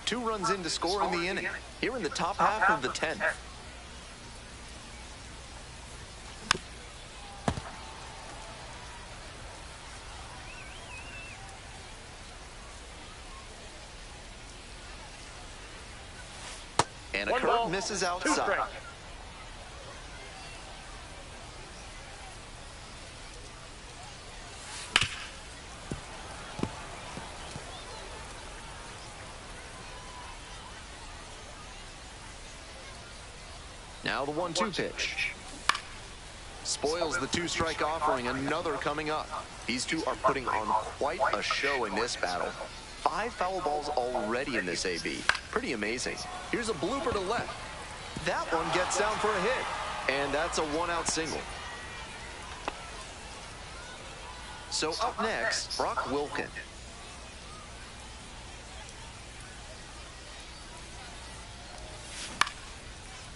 Two runs in to score in the inning. Here in the top half of the 10th. And a curve misses outside. Now the 1-2 pitch. Spoils the two-strike offering, another coming up. These two are putting on quite a show in this battle. 5 foul balls already in this AB. Pretty amazing. Here's a blooper to left. That one gets down for a hit. And that's a 1-out single. So up next, Brock Wilken.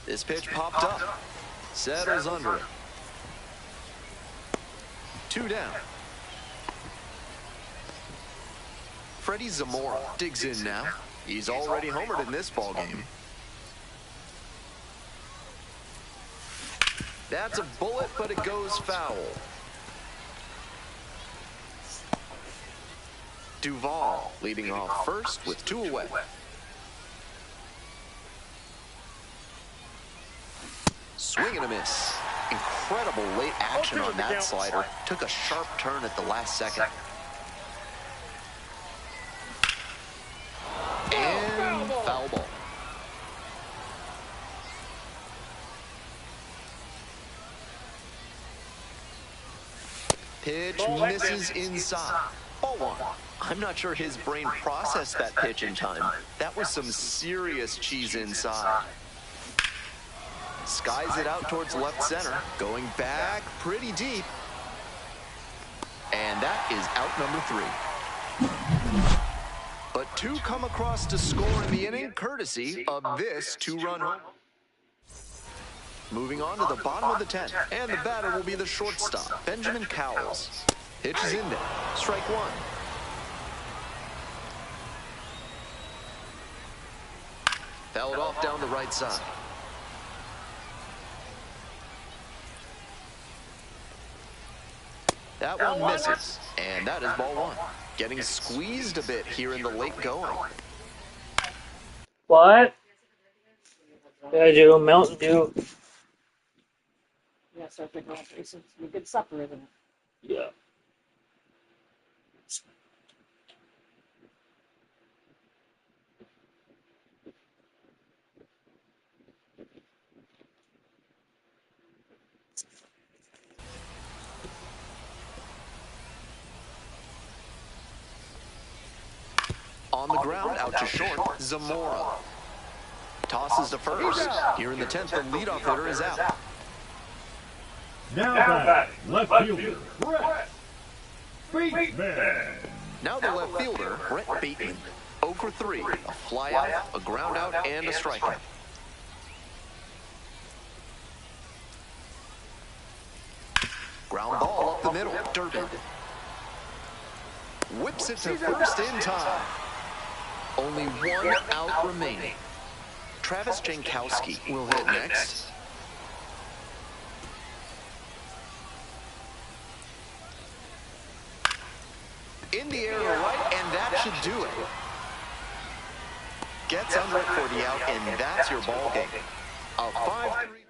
This pitch popped up. Settles under it. 2 down. Freddie Zamora digs in now. He's already homered in this ballgame. That's a bullet, but it goes foul. Duvall leading off first with 2 away. Swing and a miss. Incredible late action on that slider. Took a sharp turn at the last second. And foul ball. Pitch misses inside. Ball 1. I'm not sure his brain processed that pitch in time. That was some serious cheese inside. Skies it out towards left center. Going back pretty deep. And that is out number 3. But 2 come across to score in the inning, courtesy of this 2-run home. Moving on to the bottom of the 10th. And the batter will be the shortstop, Benjamin Cowles. Pitch is in there. Strike 1. Fouled off down the right side. That one misses, and that is ball 1. Getting squeezed a bit here in the late going. What? Did I do Mountain Dew? Yeah, start picking up. It's a good supper, isn't it? Yeah. On the ground, out to short, Zamora. Tosses to first. Here in the 10th, the leadoff hitter is out. Now back, left fielder, Brett Bateman. Now the left fielder, Brett Bateman. 0 for 3. A fly out, a ground out, and a strikeout. Ground ball up the middle, Durbin. Whips it to first in time. Only 1 out remaining. Travis Jankowski will hit next. In the air to right, and that should do it. Gets under it for the out, and that's your ball game. A 5-3.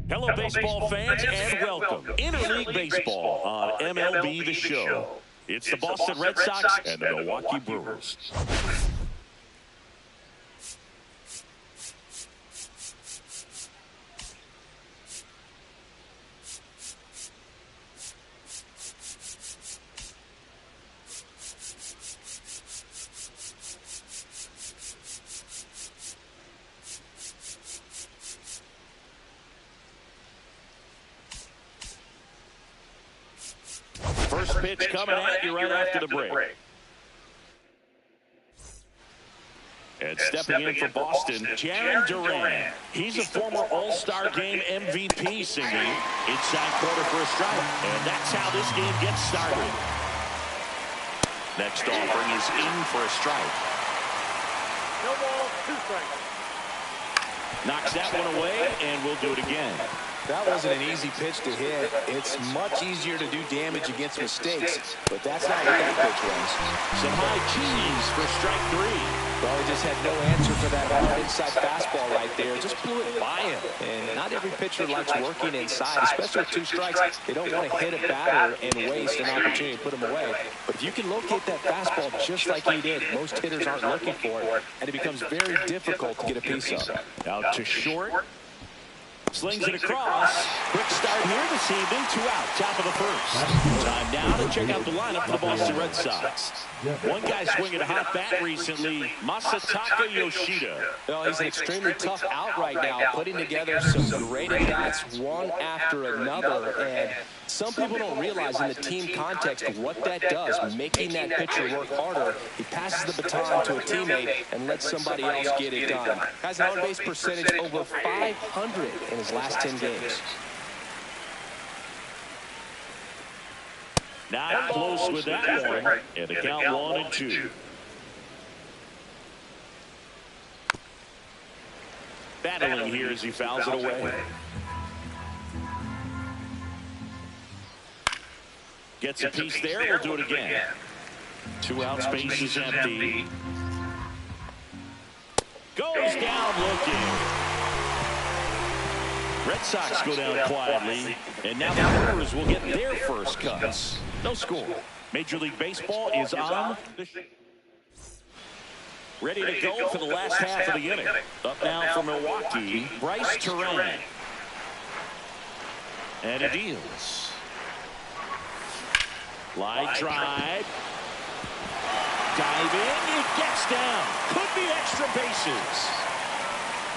Hello, baseball fans, and welcome. Interleague Baseball on MLB The Show. It's the Boston Red Sox and the Milwaukee Brewers. First pitch coming at you right after the break. And stepping in for Boston, Jarren Duran. He's a former All-Star Game MVP, singing inside corner for a strike. And that's how this game gets started. Next offering is in for a strike. No ball, 2 strikes. Knocks that one away, and we'll do it again. That wasn't an easy pitch to hit. It's much easier to do damage against mistakes, but that's not what that pitch was. Some high cheese for strike 3. Well, he just had no answer for that hard inside fastball right there. Just blew it by him. And not every pitcher likes working inside, especially with 2 strikes. They don't want to hit a batter and waste an opportunity to put him away. But if you can locate that fastball just like he did, most hitters aren't looking for it, and it becomes very difficult to get a piece of. Out to short. Slings it across. Quick start here this evening. 2 out. Top of the first. Time now to check out the lineup for the Boston Red Sox. One guy swinging a hot bat recently, Masataka Yoshida. Well, he's an extremely tough out right now, putting together some great at-bats one after another. And some people don't realize in the team context what that does, making that pitcher work harder. He passes the baton to a teammate and lets somebody else get it done. Has an on-base percentage over 500 in his last 10 games. Not close with that one. And the count 1-2. Battling here as he fouls it away. Gets a piece there. We'll do it again. 2 out. Space is empty. Goes down looking. Red Sox go down quietly, and now the Brewers will get their first cuts. No score. Major League Baseball is on. Ready to go for the last half of the inning. Up now for Milwaukee, Bryce Terang. And he deals. Line drive. Diving. It gets down. Could be extra bases.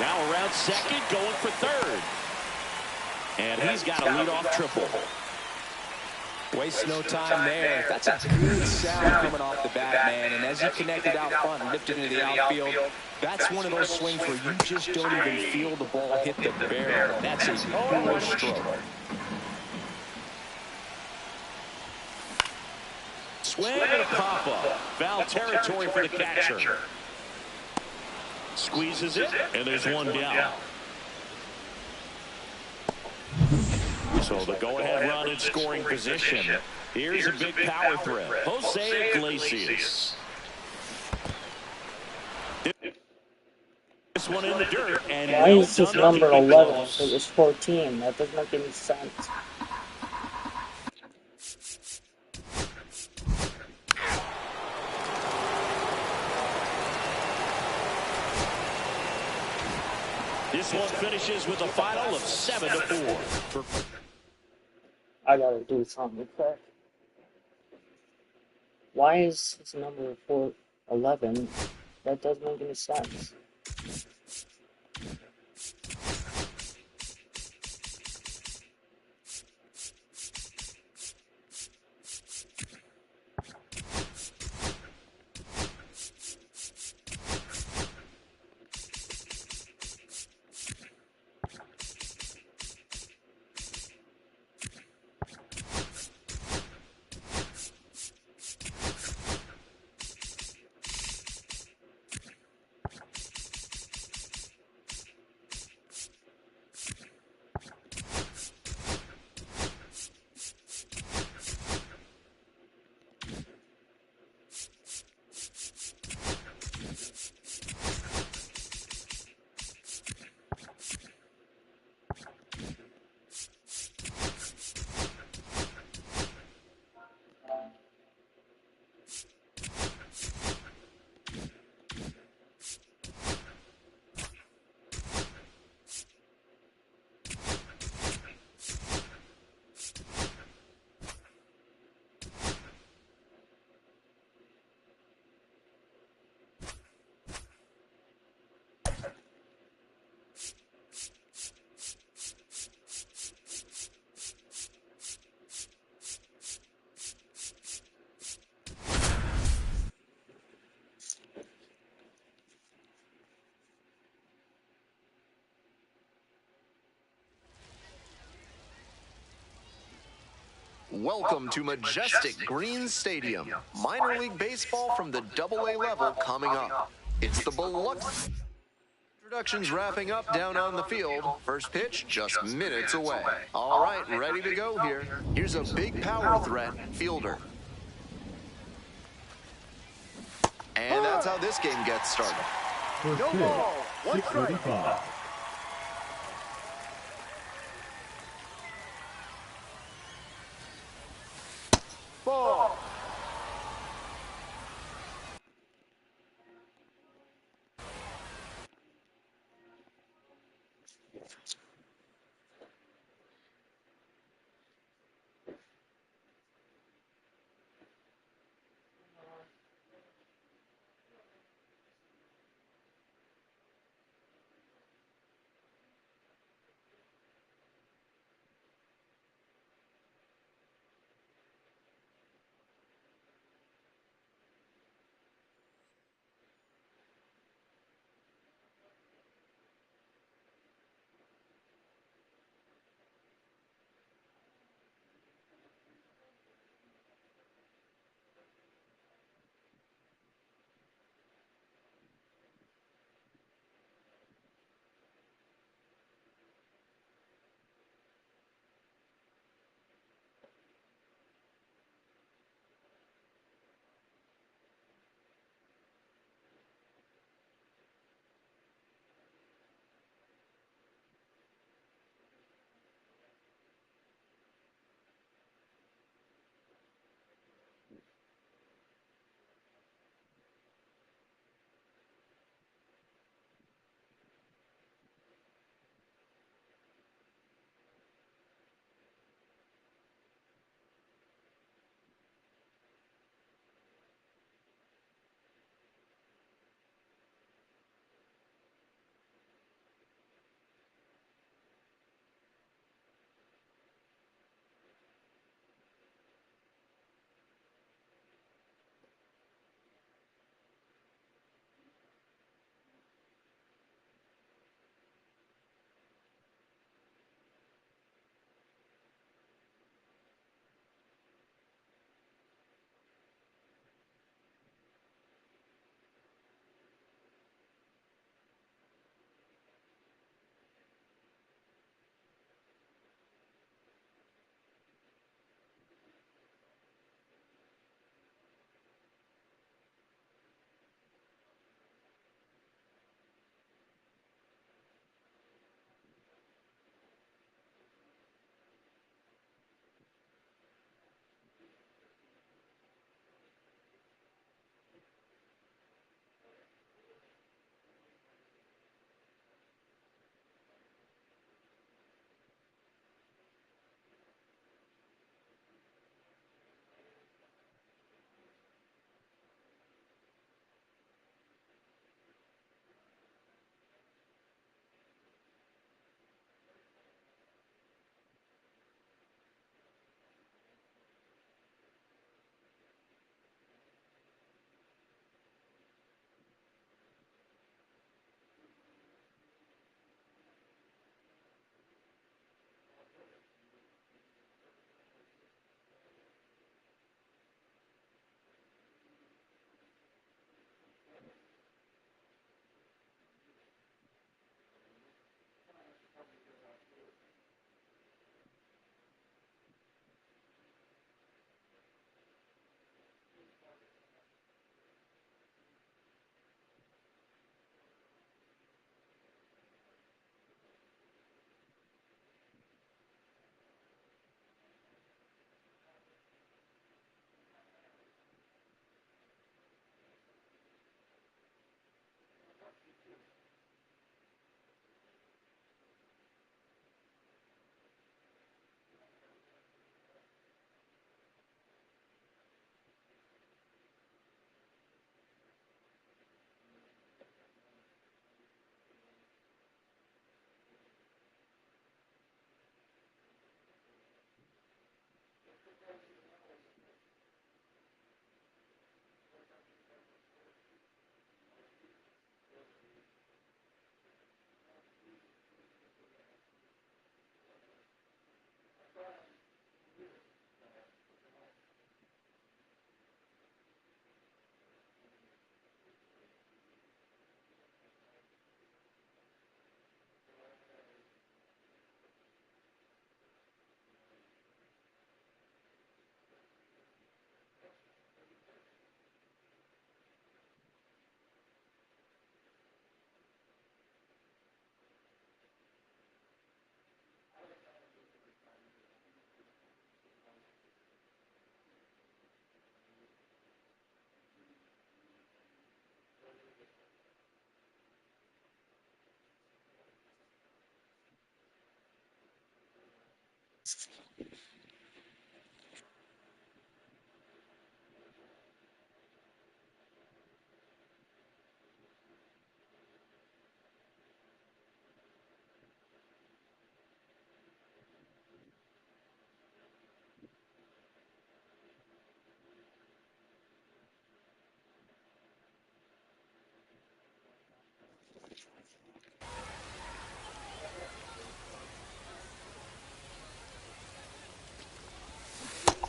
Now around second, going for third. And he's got a leadoff triple. Waste no time there. That's a good sound coming off the bat, man. And as he connected out front and lifted into the outfield, that's one of those swings where you just don't even feel the ball hit the barrel. That's a pure stroke. Swing and a pop-up. Foul territory for the catcher. Squeezes it, and there's one down. So the go-ahead run in scoring position. Here's a big power threat. Jose Iglesias. This one in the dirt. And why is this number 11 if it was 14? That doesn't make any sense. This one finishes with a final of 7-4. I gotta do something quick. Why is this number 411? That doesn't make any sense. Welcome to Majestic Green Stadium. Minor League Baseball from the AA level coming up. It's the beloved. Introductions wrapping up down on the field. First pitch just minutes away. All right, ready to go here. Here's a big power threat fielder. And that's how this game gets started. First pitch, 6:35. Ball.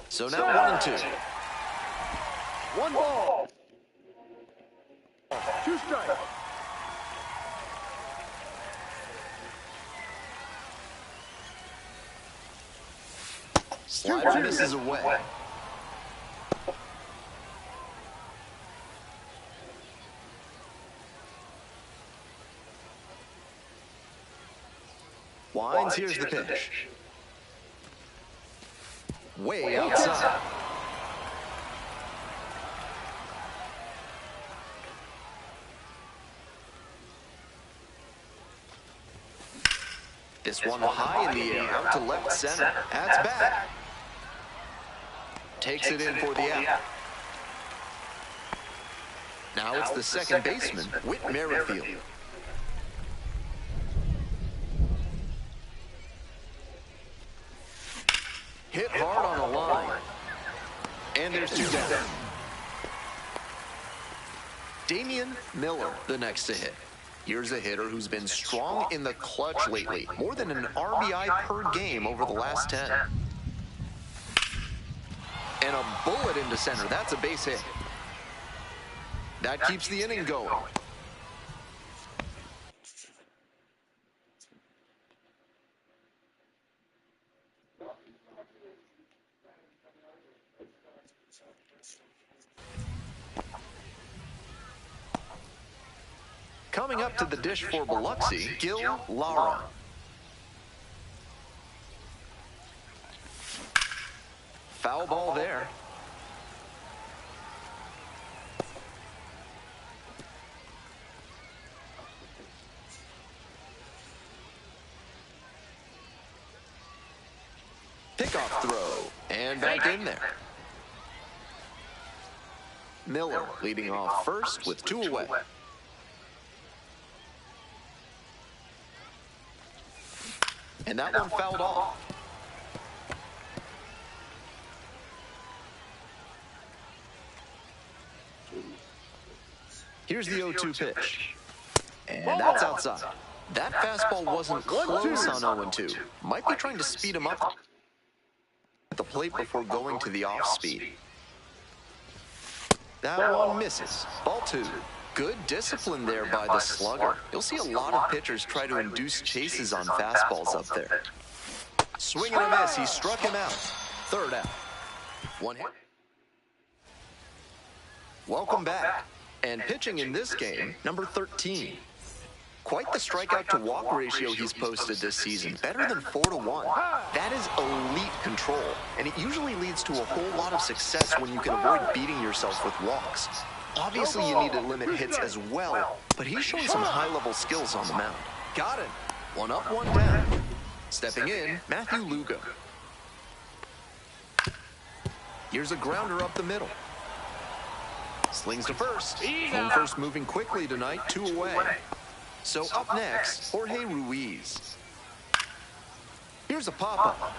So now 1-2. 1 ball. 2 strikes. Slider misses away. Winds, here's the pitch. Way outside. This one high in the air, out to left center. That's back. Takes it in for the out. Now it's the second baseman, Whit Merrifield. Hit hard on the line. And there's 2 down. Damian Miller, the next to hit. Here's a hitter who's been strong in the clutch lately. More than an RBI per game over the last 10. And a bullet into center. That's a base hit. That keeps the inning going. Coming up to the dish for Biloxi, Gil Lara. Foul ball there. Pickoff throw, and back in there. Miller leading off first with 2 away. And that one fouled off. Here's the 0-2 pitch. And that's outside. That fastball wasn't close on 0-2. Might be trying to speed him up at the plate before going to the off-speed. That one misses. Ball 2. Good discipline there by the slugger. You'll see a lot of pitchers try to induce chases on fastballs up there. Swing and a miss. He struck him out. 3rd out. 1 hit. Welcome back. And pitching in this game, number 13. Quite the strikeout to walk ratio he's posted this season. Better than 4-1. That is elite control. And it usually leads to a whole lot of success when you can avoid beating yourself with walks. Obviously, you need to limit hits as well, but he's showing some high-level skills on the mound. Got it. 1 up, 1 down. Stepping in, Matthew Lugo. Here's a grounder up the middle. Slings to first. Home first moving quickly tonight, 2 away. So up next, Jorge Ruiz. Here's a pop-up.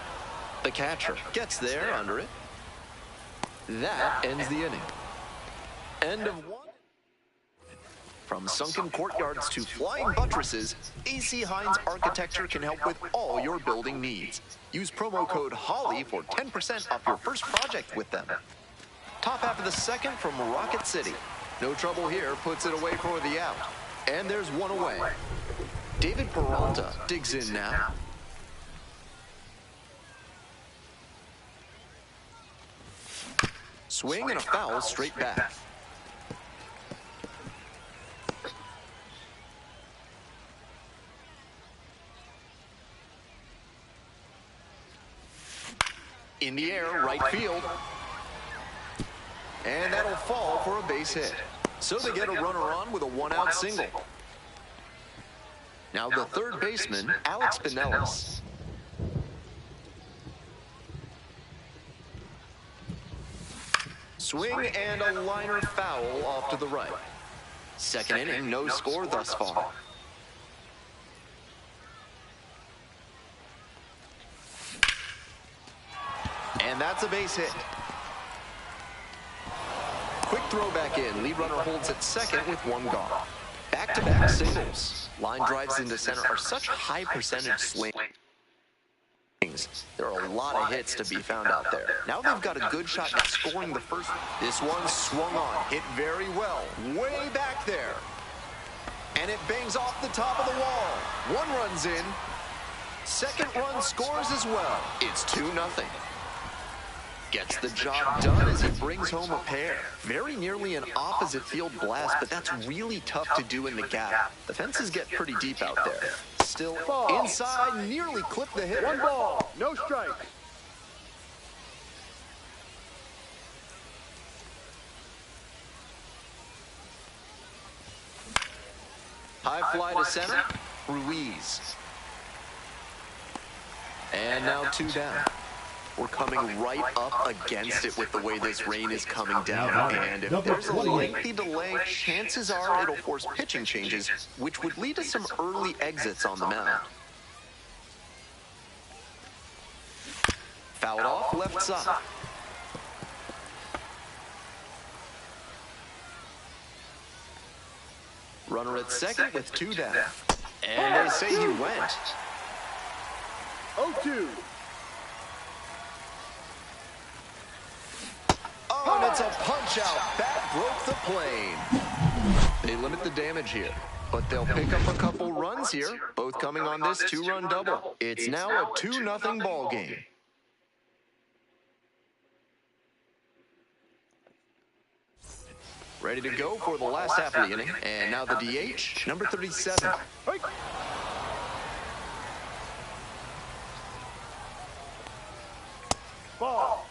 The catcher gets there under it. That ends the inning. End of 1. From sunken courtyards to flying buttresses, AC Hines Architecture can help with all your building needs. Use promo code HOLLY for 10% off your first project with them. Top half of the second from Rocket City. No trouble here, puts it away for the out. And there's 1 away. David Peralta digs in now. Swing and a foul straight back. In the air, right field. And that'll fall for a base hit. So they get a runner on with a 1-out single. Now the third baseman, Alex Pinellas. swing and a liner foul off to the right. Second inning, no score thus far. And that's a base hit. Quick throw back in. Lead runner holds at second with one gone. Back-to-back singles. Line drives into center are such high percentage swings. There are a lot of hits to be found out there. Now they've got a good shot at scoring the first. This one swung on, hit very well, way back there. And it bangs off the top of the wall. One run's in. Second run scores as well. It's 2-0. Gets the job done as he brings home a pair. Very nearly an opposite field blast, but that's really tough to do in the gap. The fences get pretty deep out there. Still inside, nearly clipped the hitter. 1 ball, no strike. High fly to center, Ruiz. And now 2 down. We're coming right up against it with the way this rain is coming down. And if there's a lengthy delay, chances are it'll force pitching changes, which would lead to some early exits on the mound. Fouled off left side. Runner at second with 2 down. And they say he went. 0-2. Oh, and it's a punch-out. Bat broke the plane. They limit the damage here, but they'll pick up a couple runs here, both coming on this 2-run double. It's now a 2-0 ball game. Ready to go for the last half of the inning. And now the DH, number 37. Ball.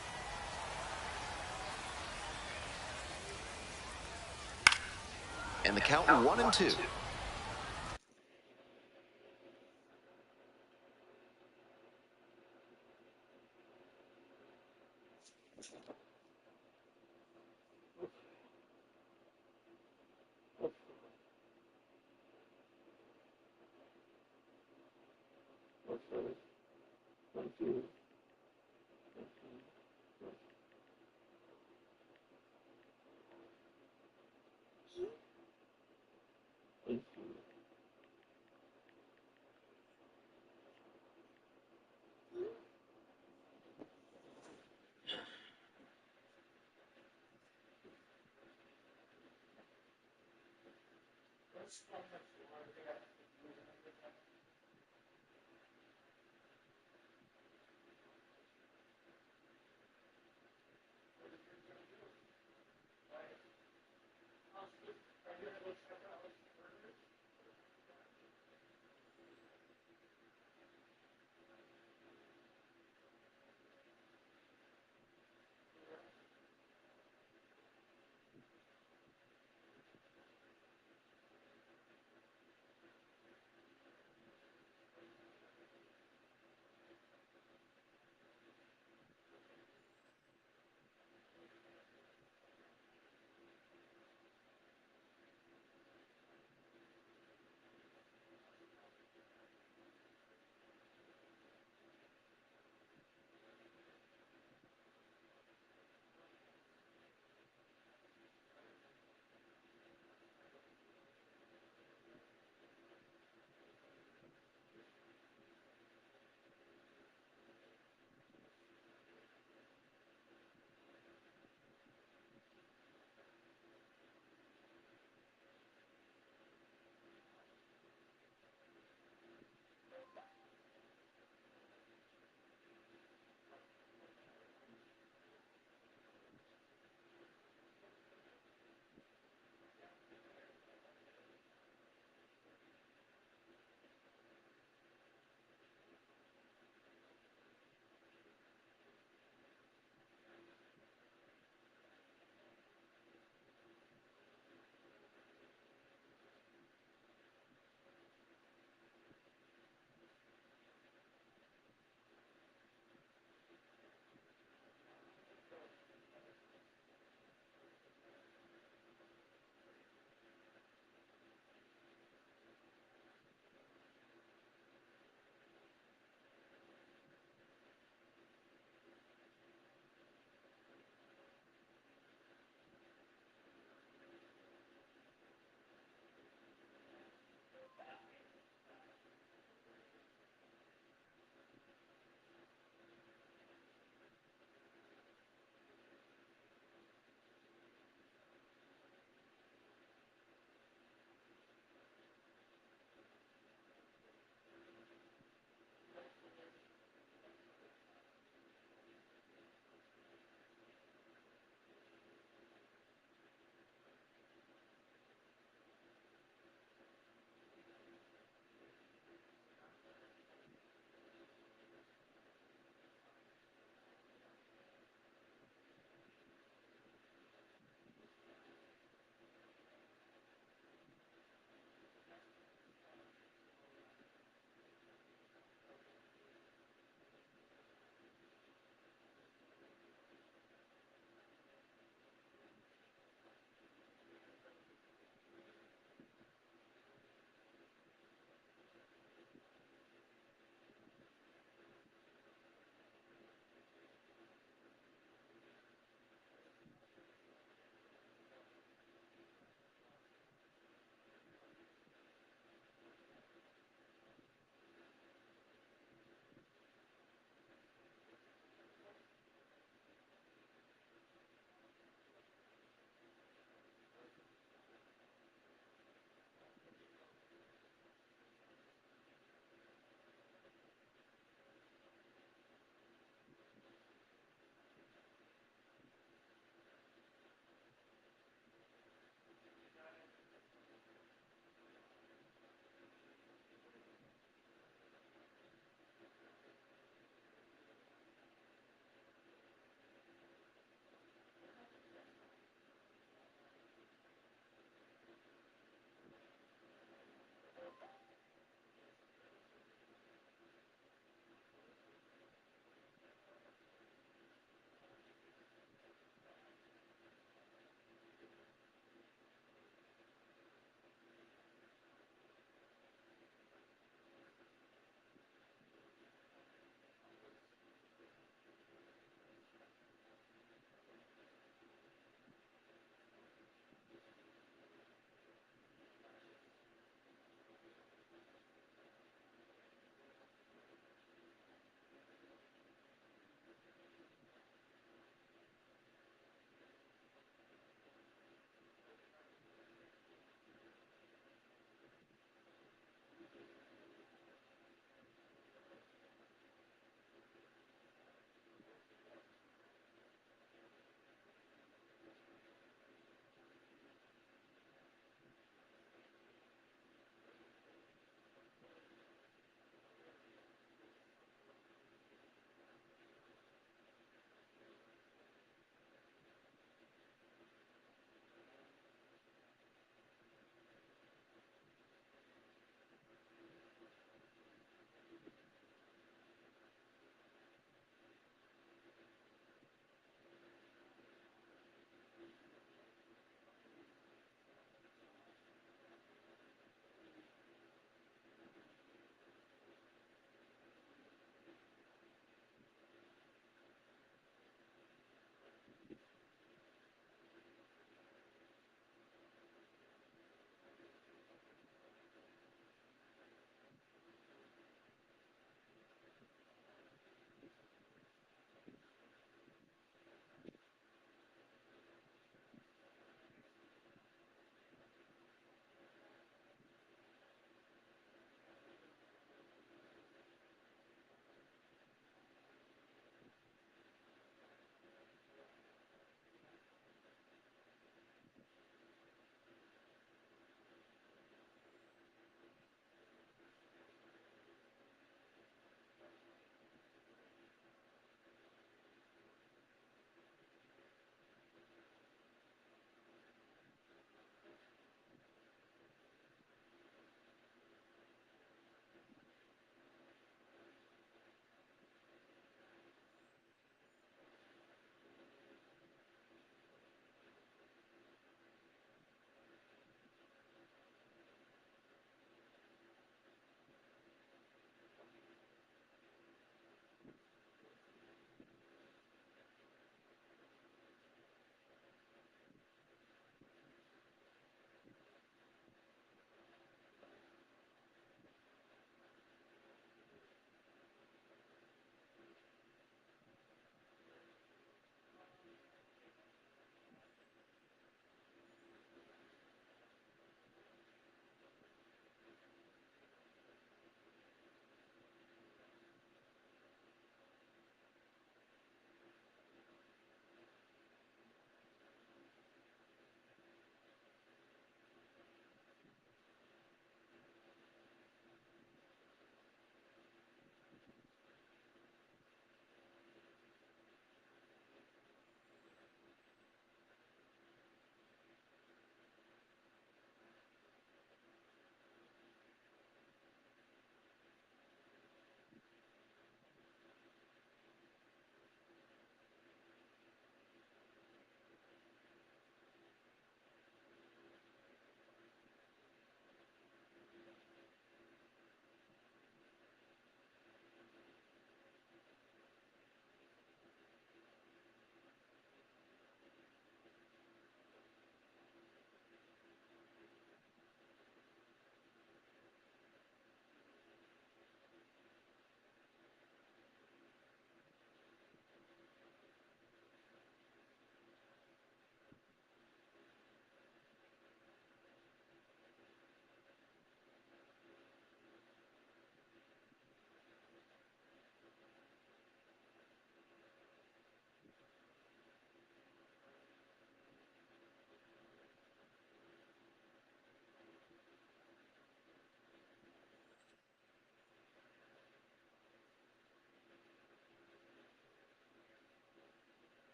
And the count 1-2.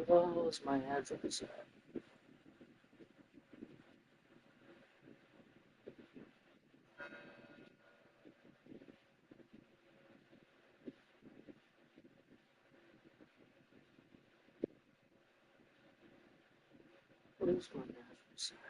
Where's my address at? Where's my address at?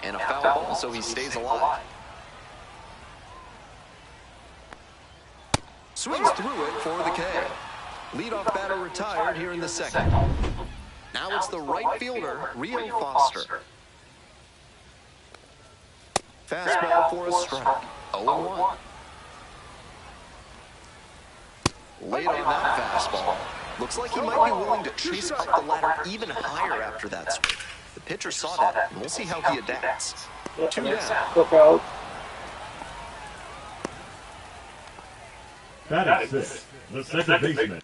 And a foul ball, so he stays alive. Swings through it for the K. Leadoff batter retired here in the second. Now it's the right fielder, Rio Foster. Fastball for a strike. 0-1. Late on that fastball. Looks like he might be willing to chase up the ladder even higher after that swing. The pitcher saw that, and we'll see how he adapts. 2 down. Look out. That is six. The second baseman.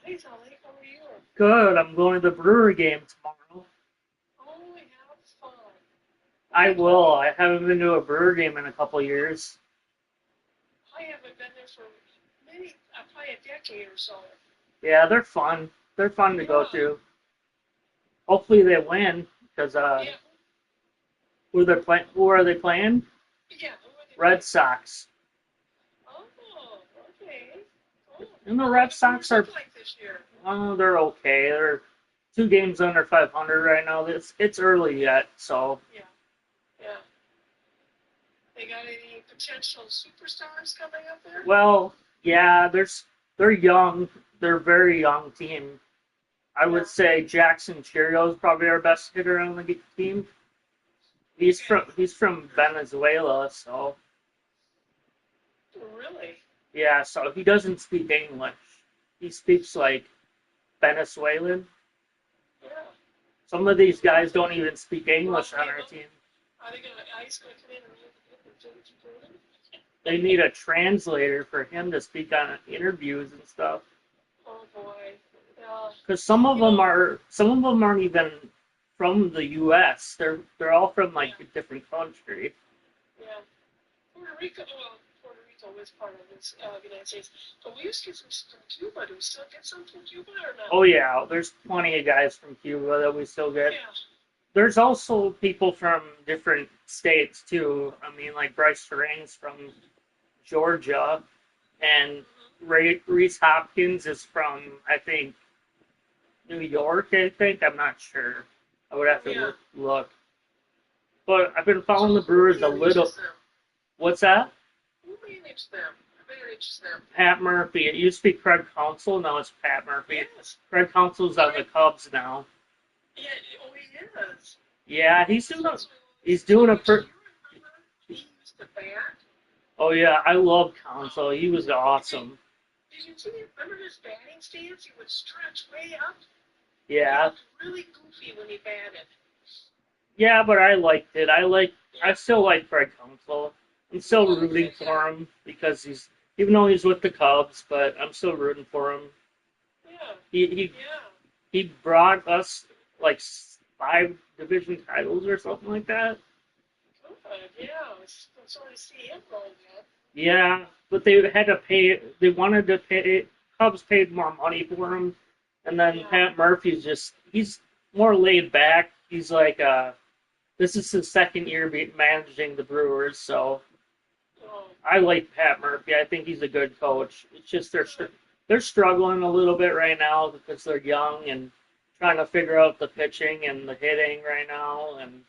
Hey, Sally, how are you? Good. I'm going to the Brewer game tomorrow. Oh, have fun. I will. I haven't been to a Brewer game in a couple years. I haven't been there for probably a decade or so. Yeah, they're fun. They're fun to go to. Hopefully they win, because Yeah, who are they playing? yeah. Red Sox. And the Red Sox are, Look like this year. they're okay. They're 2 games under 500 right now. It's early yet, so. Yeah. They got any potential superstars coming up there? Well, yeah, they're young. They're a very young team. I would say Jackson Cheerio is probably our best hitter on the team. He's from Venezuela, so Really? yeah. So he doesn't speak English. He speaks like Venezuelan. Yeah. Some of these guys don't even speak English on our team. Are they going to ice come in and read They need a translator for him to speak on interviews and stuff. Oh boy. Because some of them aren't even from the U.S. They're all from like a different country. Yeah. Puerto Rico is part of this United States. But we used to get some from Cuba. Do we still get some from Cuba or not? Oh yeah, there's plenty of guys from Cuba that we still get. Yeah. There's also people from different states too. I mean, like Bryce Terang's from Georgia, and Reese Hopkins is from, I think, New York. I'm not sure. I would have to look. But I've been following the Brewers a little. What's that? Who managed them? Who managed them? Pat Murphy. It used to be Craig Counsell. Now it's Pat Murphy. Yes. Craig Counsell's on the Cubs now. Yeah, he is. Yeah, he's doing a He used to bat. Oh yeah, I love Counsell. He was awesome. Did you see? Remember his batting stance? He would stretch way up. Yeah. He looked really goofy when he batted. Yeah, but I liked it. I still like Craig Counsell. I'm still rooting for him because even though he's with the Cubs, but I'm still rooting for him. Yeah. He brought us like 5 division titles or something like that. Good. Yeah. I'm sorry to see him going yet. Yeah, but they had to pay. They wanted to pay. Cubs paid more money for him, and then Pat Murphy's he's more laid back. He's like, this is his second year managing the Brewers, so I like Pat Murphy. I think he's a good coach. It's just they're struggling a little bit right now because they're young and trying to figure out the pitching and the hitting right now. And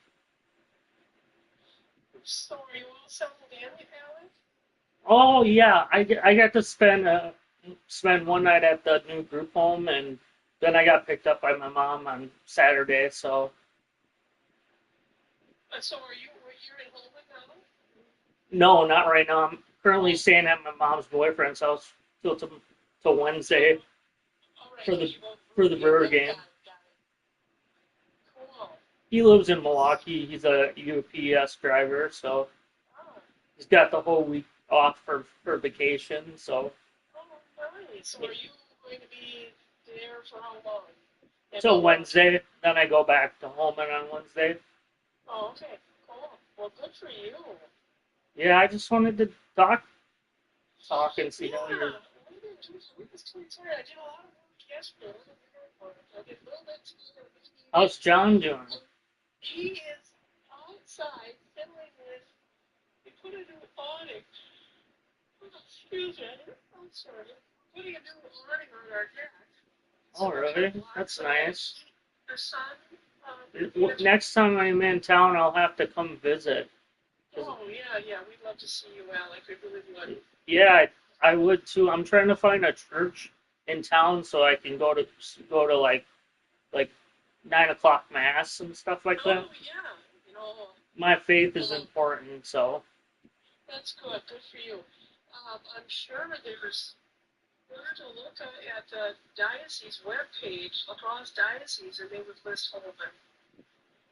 so are you all settled in, Alex? oh yeah, I got to spend one night at the new group home, and then I got picked up by my mom on Saturday. So. So you're in Holman now? No, not right now. I'm currently staying at my mom's boyfriend's house till Wednesday for the Brewer game. Cool. He lives in Milwaukee. He's a UPS driver, so he's got the whole week off for vacation. So. Oh, nice. So are you going to be there for how long? Till Wednesday. Then I go back to Holman on Wednesday. Oh, okay. Cool. Well, good for you. Yeah, I just wanted to talk and see how you're. I did a lot of work yesterday. I did a little bit today. How's John doing? He is outside fiddling with. He put a new awning. Excuse me. I'm sorry. Putting a new awning on our deck. Oh, really? That's nice. The sun. Next time I'm in town, I'll have to come visit. Oh, yeah. We'd love to see you, Alec. We really would. Yeah, I would too. I'm trying to find a church in town so I can go to like 9:00 mass and stuff like that. Oh, yeah. My faith is important, so. That's good. Good for you. I'm sure there's. We're to look at the diocese webpage, Lacrosse Diocese, and they would list Holman.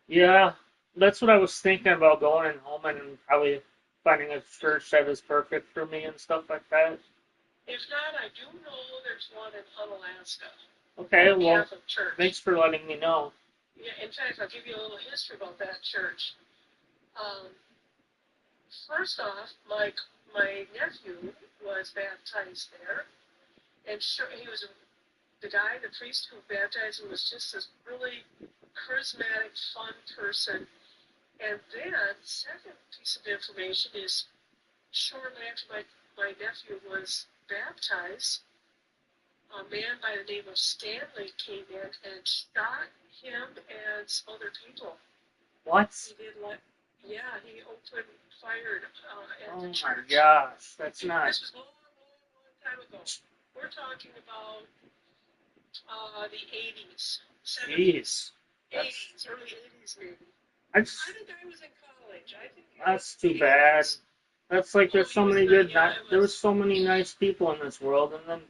Yeah, that's what I was thinking about going in Holman and probably finding a church that is perfect for me and stuff like that. If not, I do know there's one in Unalaska. Okay, well, Church. thanks for letting me know. Yeah, in fact, I'll give you a little history about that church. First off, my nephew was baptized there. And he was the priest who baptized him was just this really charismatic, fun person. And then, second piece of information is shortly after my nephew was baptized, a man by the name of Stanley came in and shot him and some other people. What? He did he opened fired at Oh the my church. gosh, that's not. This was a long time ago. We're talking about the 80s, 70s, Jeez. 80s, early 80s maybe. I think I was in college. I think That's too bad. That's like there's so many good. There was so many Yeah. nice people in this world, and then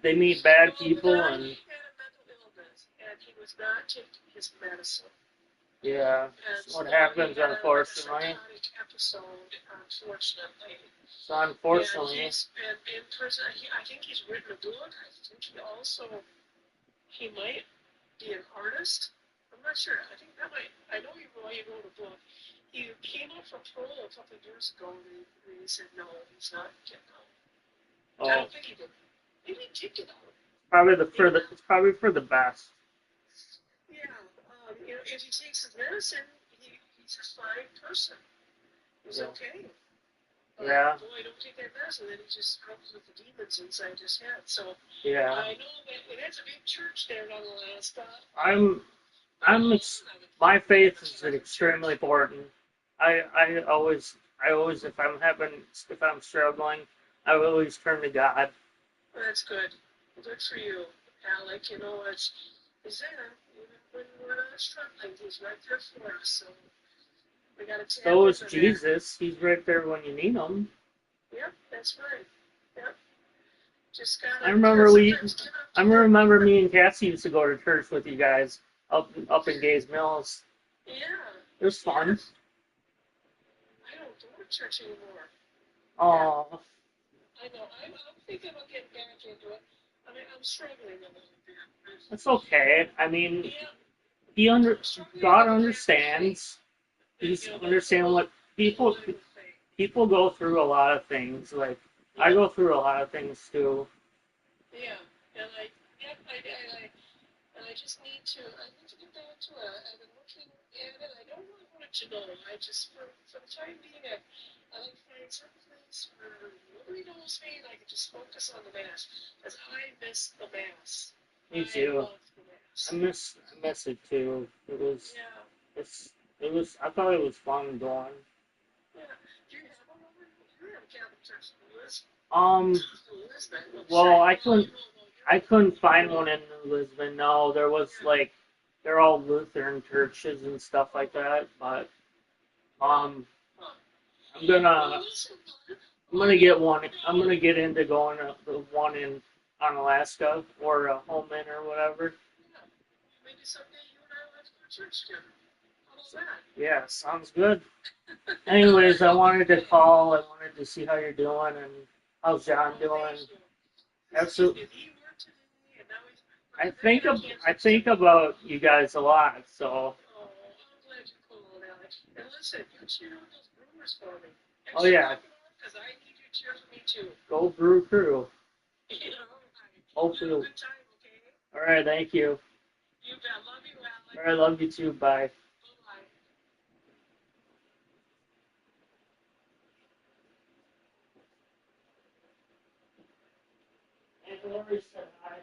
they meet bad people, and He had a mental illness, and he was not taking his medicine. yeah, that's what happens, unfortunately. He had a psychotic episode, unfortunately. So unfortunately, And he's been in prison. I think he's written a book. I think he might be an artist. I'm not sure. I know he wrote a book. He came up for parole a couple of years ago, and he said, no, he's not getting out. I don't think he did. Maybe he did get out. it's probably for the best. Yeah, if he takes his medicine, he's a fine person. He's okay. Yeah. Boy, don't take that medicine, then he just struggles with the demons inside his head. So Yeah. I know that it has a big church there in Alaska. My faith is extremely important. I always, if I'm struggling, I always turn to God. Well, that's good. Good for you, Alec. He's there. Even when we're not struggling, he's right there for us. So we got to So is Jesus. He's right there when you need him. Yep, that's right. Yep. Just gotta. I remember me and Cassie used to go to church with you guys up in Gays Mills. Yeah. It was fun. Yes. I don't go to church anymore. Oh. Yeah. I know. I'm thinking about getting back into it. I mean, I'm struggling a little bit. That's okay. I mean, God understands. He's understanding what people go through a lot of things. Like I go through a lot of things too. Yeah, and I just need to get back to it. I've been looking at it. I don't really want it to know. I just for the time being, I like to find some place where nobody knows me and I can just focus on the mass. Because I miss the mass. Me too. I love the mass. I miss it too. It was. I thought it was fun going. Yeah. Do you have one over? You have a Catholic church in Lisbon. Well, I couldn't find one in Lisbon. No, they're all Lutheran churches and stuff like that. But I'm gonna get one. I'm gonna get into going to the one on Alaska or Holman or whatever. Maybe someday you and I will have to go to church together. How's that? Yeah, sounds good. Anyways, I wanted to call. I wanted to see how you're doing and how's John doing. Absolutely. I think about you guys a lot. So. Oh, I'm glad you called, Alex. And listen, you cheer on those Brewers for me. Oh yeah. Because I need you to cheer for me too. Go Brew Crew. Hopefully. Good time, okay? All right, thank you. You bet. Love you, Alex. All right, love you too. Bye. Lori said hi.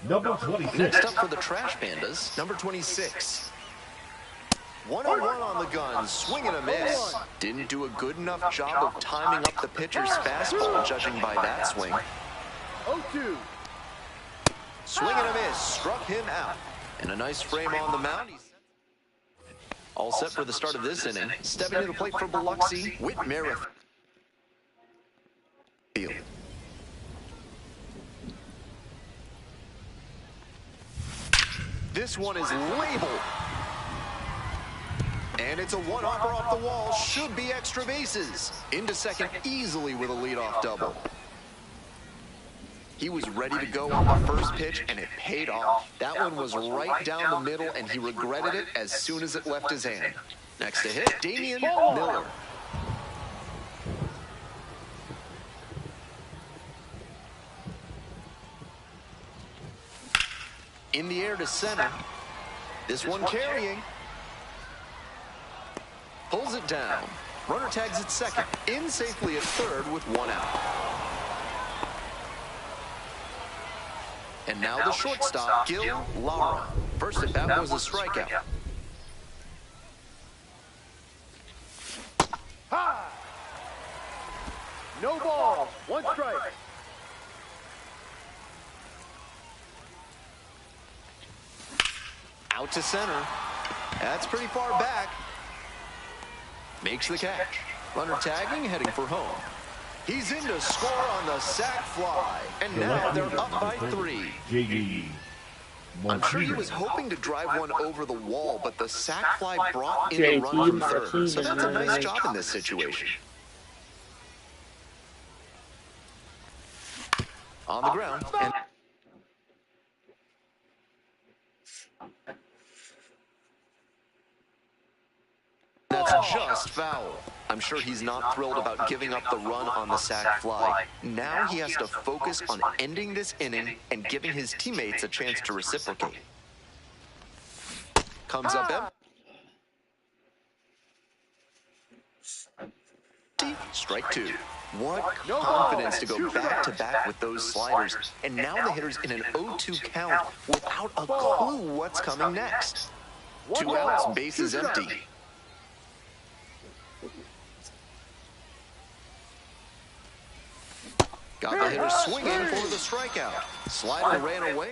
Number 26. Next up for the Trash Pandas, number 26. 1-on-1 on the gun, swing and a miss. Didn't do a good enough job of timing up the pitcher's fastball, judging by that swing. 0-2. Swing and a miss, struck him out. And a nice frame on the mound. All set for the start of this inning. Stepping to the plate for Biloxi, Whit Merrifield. This one is labeled. And it's a one-hopper off the wall. Should be extra bases. Into second easily with a leadoff double. He was ready to go on the first pitch, and it paid off. That one was right down the middle, and he regretted it as soon as it left his hand. Next to hit, Damian Miller. In the air to center. This one carrying. Pulls it down. Runner tags at second. In safely at third with one out. And now the shortstop, Gil Lara. First at bat was a strikeout. High. No ball. One strike. Out to center. That's pretty far back. Makes the catch. Runner tagging, heading for home. He's in to score on the sac fly. And now they're up by 3. I'm sure he was hoping to drive one over the wall, but the sac fly brought in the run from third. So that's a nice job in this situation. On the ground. And that's just foul. I'm sure he's not thrilled about giving up the run on the sac fly. Now he has to focus on ending this inning and giving his teammates a chance to reciprocate. Comes up empty. Strike 2. What confidence to go back-to-back with those sliders. And now the hitter's in an 0-2 count without a clue what's coming next. 2 outs, bases empty. Got the hitter swinging for the strikeout. Slider ran away.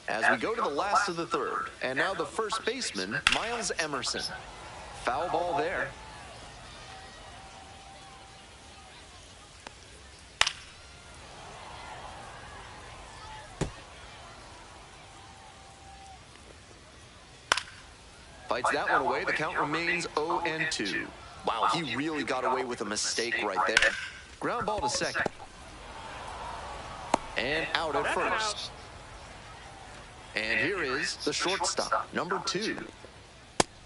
As we go to the last of the third. And now the first baseman, Miles Emerson. Foul ball there. Fights that one away. The count remains 0-2. Wow, he really got away with a mistake right there. Ground ball to second. And out at first. And here is the shortstop, number 2.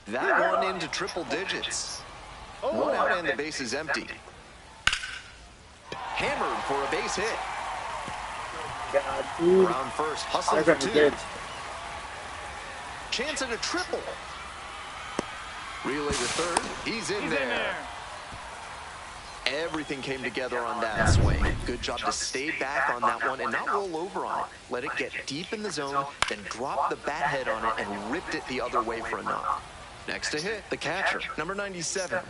That one into triple digits. 1 out and the base is empty. Hammered for a base hit. Ground first, hustling for 2. Chance at a triple. Relay to third. He's in there. Everything came together on that swing. Good job to stay back on that one and not roll over on it. Let it get deep in the zone, then drop the bat head on it and ripped it the other way for a knock. Next to hit, the catcher, number 97.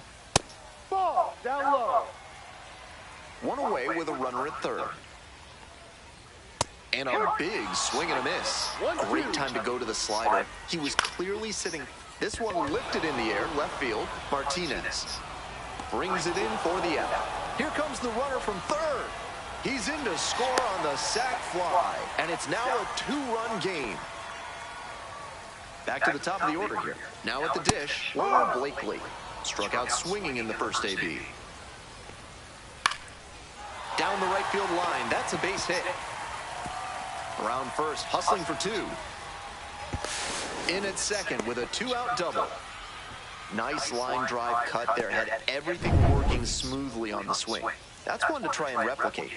Ball down low. 1 away with a runner at third. And a big swing and a miss. Great time to go to the slider. He was clearly sitting. This one lifted in the air, left field, Martinez. Brings it in for the out. Here comes the runner from third. He's in to score on the sac fly. And it's now a 2-run game. Back to the top of the order here. Now at the dish, Warner Blakely. Struck out swinging in the first AB. Down the right field line. That's a base hit. Around first, hustling for 2. In at second with a 2-out double. Nice line drive cut there. Had everything working smoothly on the swing. That's one to try and replicate.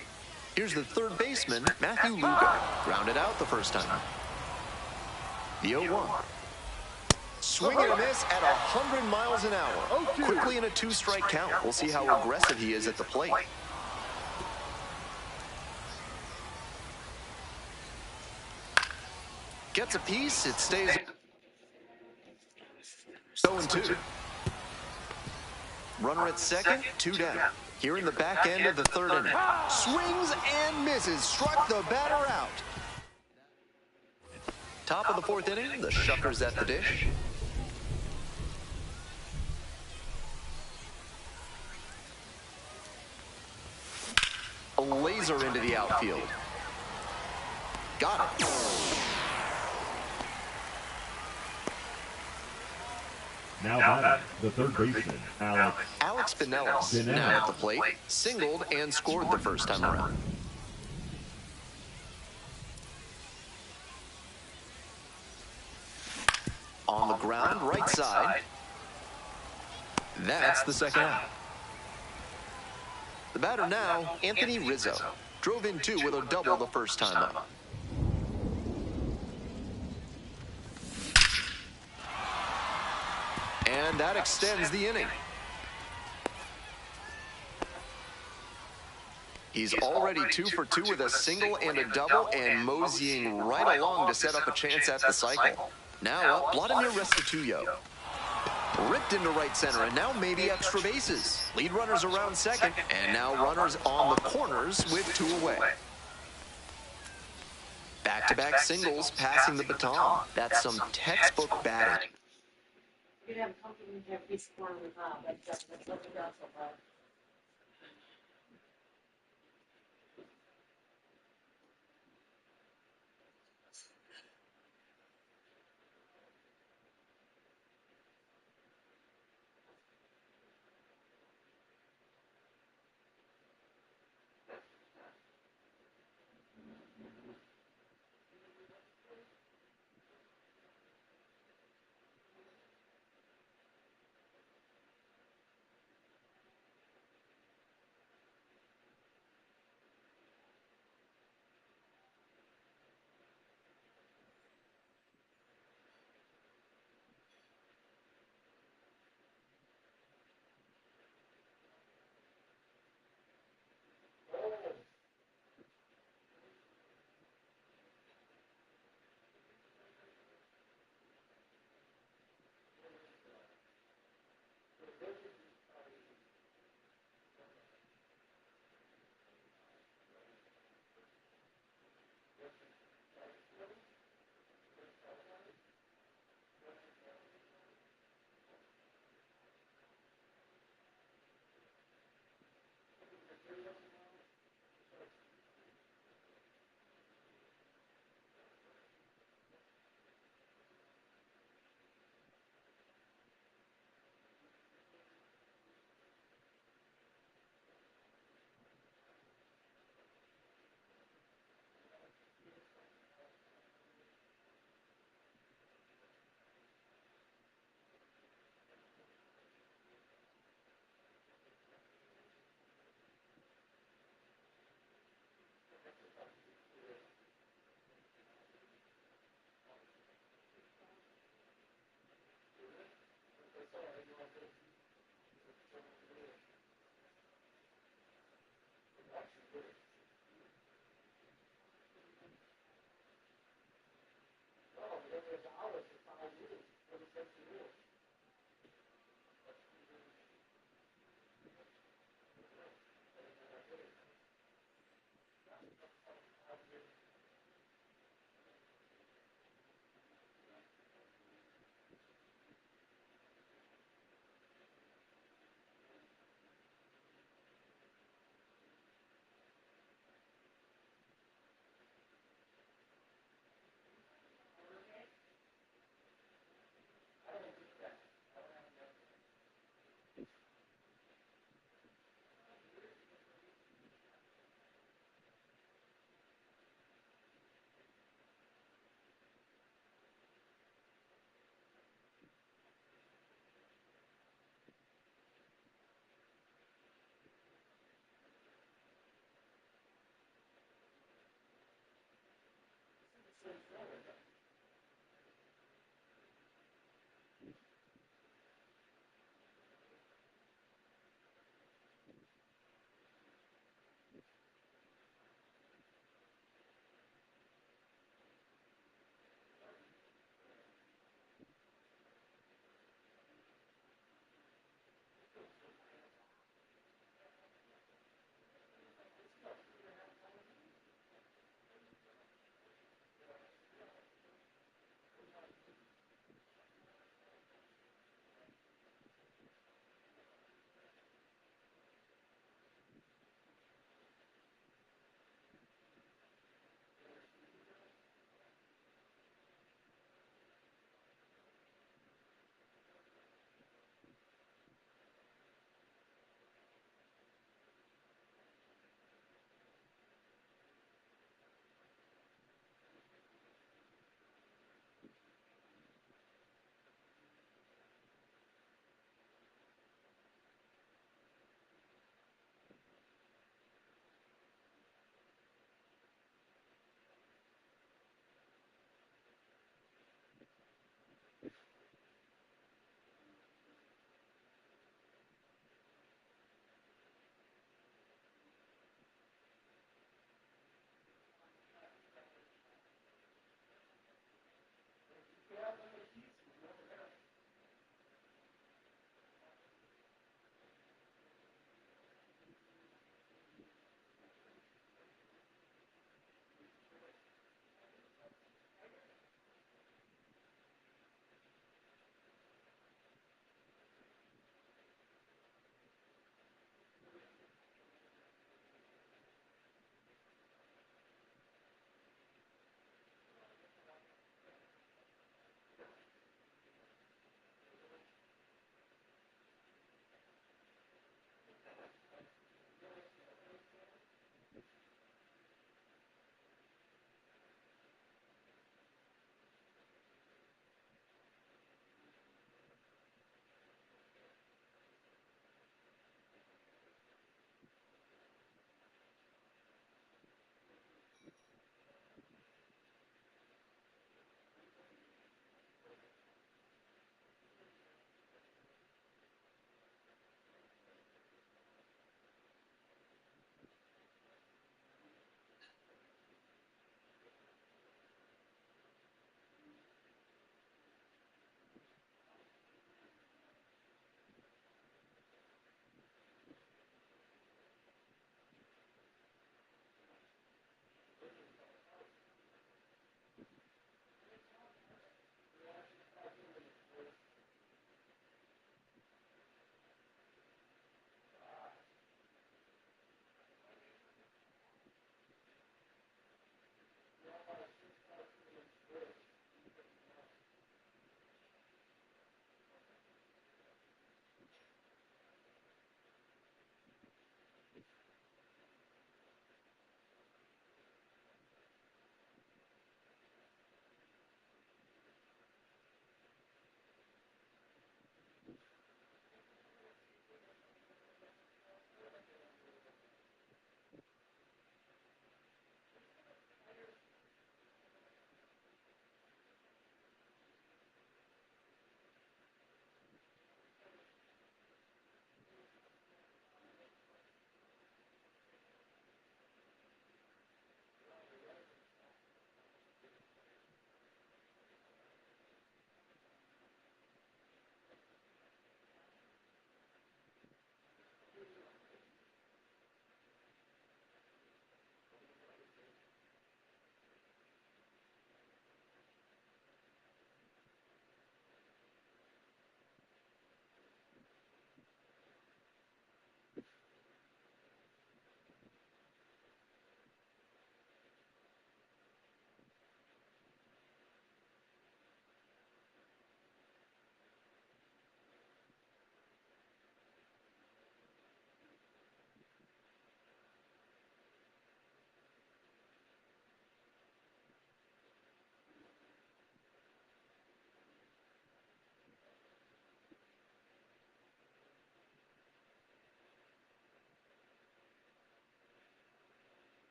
Here's the third baseman, Matthew Lugo. Grounded out the first time. The 0-1. Swing and a miss at 100 miles an hour. Quickly in a 2-strike count. We'll see how aggressive he is at the plate. Gets a piece, it stays 0-2. Runner at second, 2 down. Here in the back end of the third inning. Swings and misses, struck the batter out. Top of the fourth inning, the Shuckers at the dish. A laser into the outfield. Got it. Now batting, the third baseman, Alex Pinellas, now at the plate, singled and scored the first time around. On the ground, right side. That's the second out. The batter now, Anthony Rizzo. Drove in 2 with a double the first time up. And that extends the inning. He's already 2 for 2 with a single and a double, and moseying right along to set up a chance at the cycle. Now up, Vladimir Restituyo. Ripped into right center, and now maybe extra bases. Lead runners around second, and now runners on the corners with 2 away. Back-to-back singles, passing the baton. That's some textbook batting. You could have a company have a piece of corn with that's what we got so far.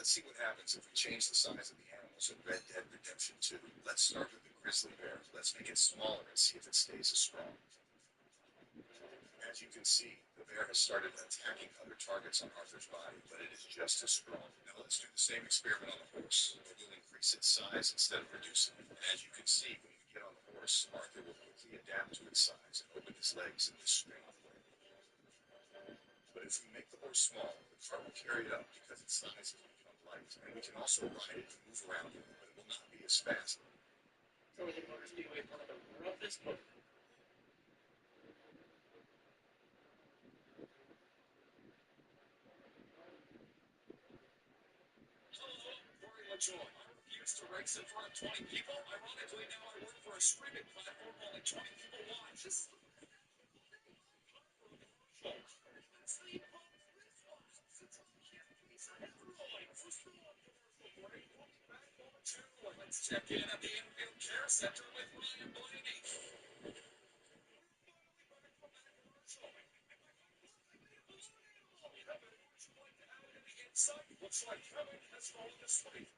Let's see what happens if we change the size of the animals in Red Dead Redemption 2. Let's start with the grizzly bear. Let's make it smaller and see if it stays as strong. As you can see, the bear has started attacking other targets on Arthur's body, but it is just as strong. Now let's do the same experiment on the horse. We'll increase its size instead of reducing it. As you can see, when we get on the horse, Arthur will quickly adapt to its size and open his legs in this straight way. But if we make the horse small, the cart will carry it up because its size will become light, and we can also ride it and move around it, but it will not be as fast. So the motor speedway is one of the roughest, but Very much on. I refuse to race in front of 20 people. Ironically, now I work for a streaming platform only 20 people watch. Let's check in at the infield care center with Ryan Blaney. Looks like Kevin has fallen asleep.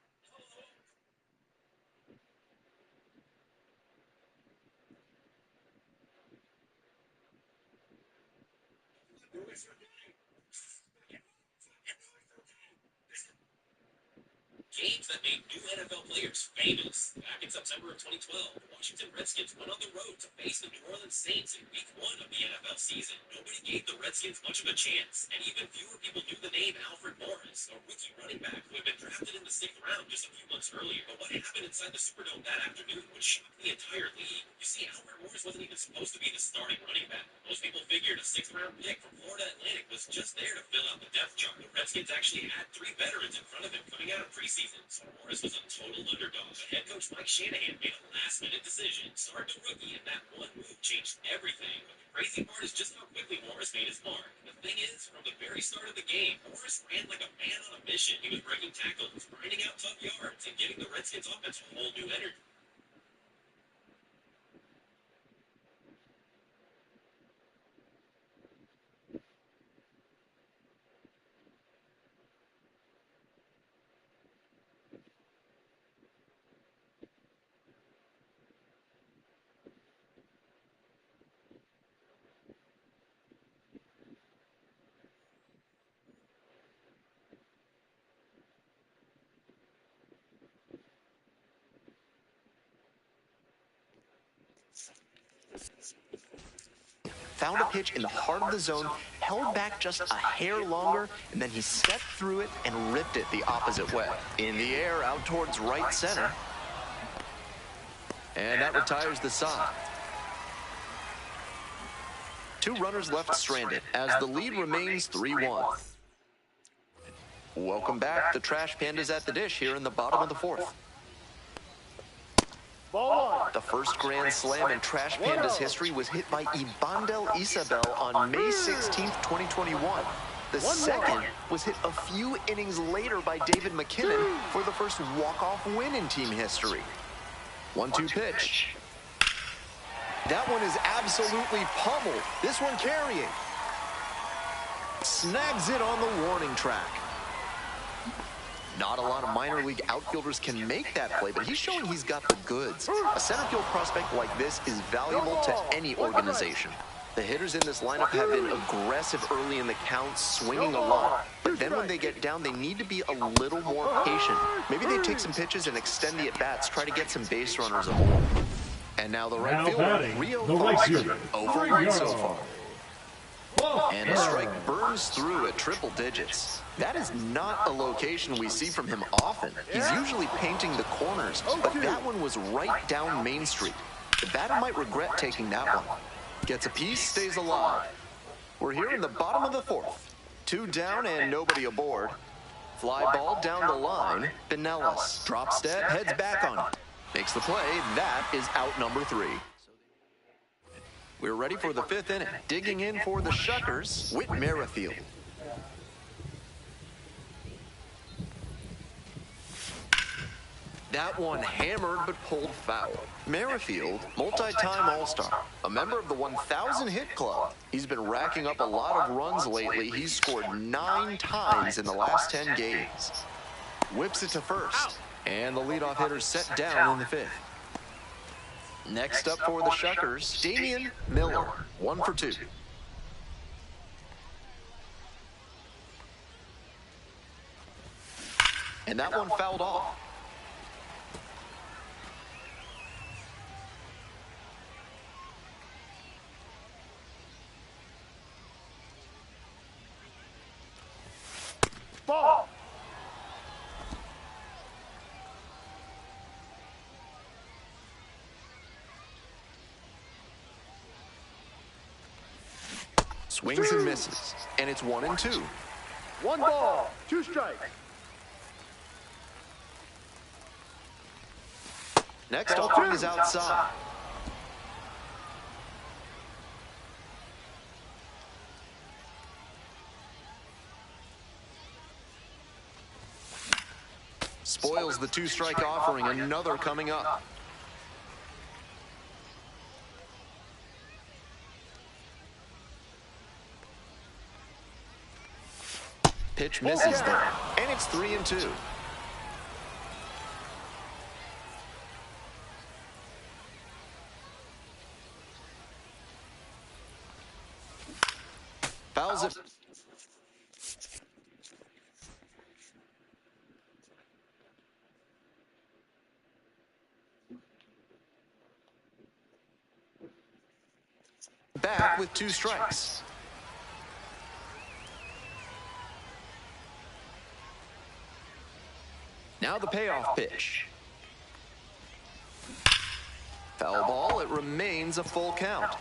Games that made new NFL players famous. Back in September of 2012, the Washington Redskins went on the road to face the New Orleans Saints in Week 1 of the NFL season. Nobody gave the Redskins much of a chance, and even fewer people knew the name Alfred Morris, a rookie running back who had been drafted in the 6th round just a few months earlier. But what happened inside the Superdome that afternoon would shock the entire league. You see, Alfred Morris wasn't even supposed to be the starting running back. Most people figured a 6th round pick from Florida Atlantic was just there to fill out the depth chart. The Redskins actually had 3 veterans in front of him coming out of preseason, so Morris was a total underdog. But head coach Mike Shanahan made a last-minute decision, start the rookie, and that one move changed everything. But the crazy part is just how quickly Morris made his mark. The thing is, from the very start of the game, Morris ran like a man on a mission. He was breaking tackles, grinding out tough yards, and giving the Redskins offense a whole new energy. Found a pitch in the heart of the zone, held back just a hair longer, and then he stepped through it and ripped it the opposite way. In the air, out towards right center. And that retires the side. 2 runners left stranded as the lead remains 3-1. Welcome back. The Trash Pandas at the dish here in the bottom of the 4th. The first grand slam in Trash Pandas history was hit by Ibandel Isabel on May 16th, 2021. The second was hit a few innings later by David McKinnon for the first walk-off win in team history. 1-2 pitch. That one is absolutely pummeled. This one carrying. Snags it on the warning track. Not a lot of minor league outfielders can make that play, but he's showing he's got the goods. A center field prospect like this is valuable to any organization. The hitters in this lineup have been aggressive early in the count, swinging a lot. But then when they get down, they need to be a little more patient. Maybe they take some pitches and extend the at-bats, try to get some base runners aboard. And now the right fielder, Rio Rio for 1 so far. And the strike burns through at triple digits. That is not a location we see from him often. He's usually painting the corners, but that one was right down Main Street. The batter might regret taking that one. Gets a piece, stays alive. We're here in the bottom of the fourth. 2 down and nobody aboard. Fly ball down the line. Pinellas drop step, heads back on it. Makes the play. That is out number 3. We're ready for the 5th inning. Digging in for the Shuckers, Whit Merrifield. That one hammered but pulled foul. Merrifield, multi-time All-Star, a member of the 1,000 hit club. He's been racking up a lot of runs lately. He's scored 9 times in the last 10 games. Whips it to first, and the leadoff hitter set down in the 5th. Next up for the Shuckers, Damian Miller, 1 for 2. And that one fouled off. Ball. Swings and misses, and it's 1-2. 1 ball, 2 strikes. Next offering is outside. Spoils the 2-strike offering, another coming up. Pitch misses there, and it's 3-2. Fouls it. Back with 2 strikes. Now the payoff pitch. Foul ball, it remains a full count.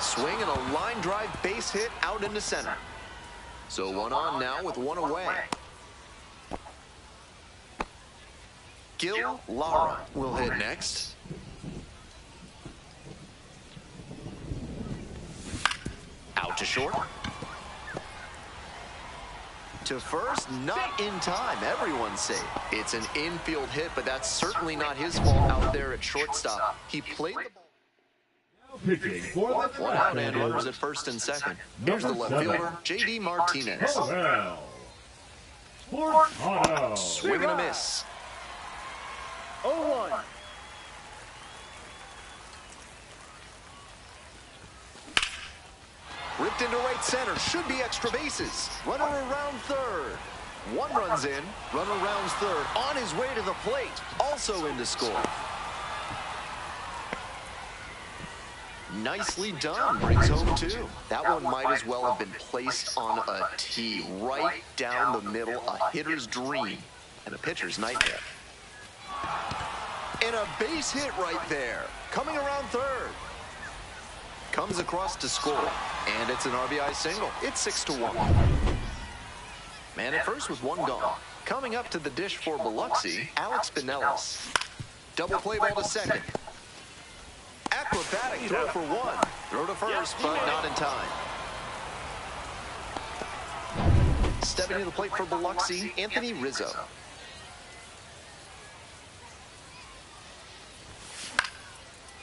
Swing and a line drive base hit out into center. So 1 on now with 1 away. Gil Lara will hit next. Out to short. To first, not in time. Everyone's safe. It's an infield hit, but that's certainly not his fault out there at shortstop. He played the ball. Pitching for the 1 out and runners at first and second. Here's the left fielder, J.D. Martinez. Corral. Sports Auto. Swing and a miss. 0-1. Ripped into right center. Should be extra bases. Runner around third. 1 runs in. Runner rounds third. On his way to the plate. Also in to score. Nicely done. Brings home 2. That one might as well have been placed on a tee. Right down the middle. A hitter's dream. And a pitcher's nightmare. And a base hit right there. Coming around third. Comes across to score. And it's an RBI single. It's 6-1. Man at first with 1 gone. Coming up to the dish for Biloxi, Alex Pinellas. Double play ball to second. Acrobatic throw for 1. Throw to first, but not in time. Stepping to the plate for Biloxi, Anthony Rizzo.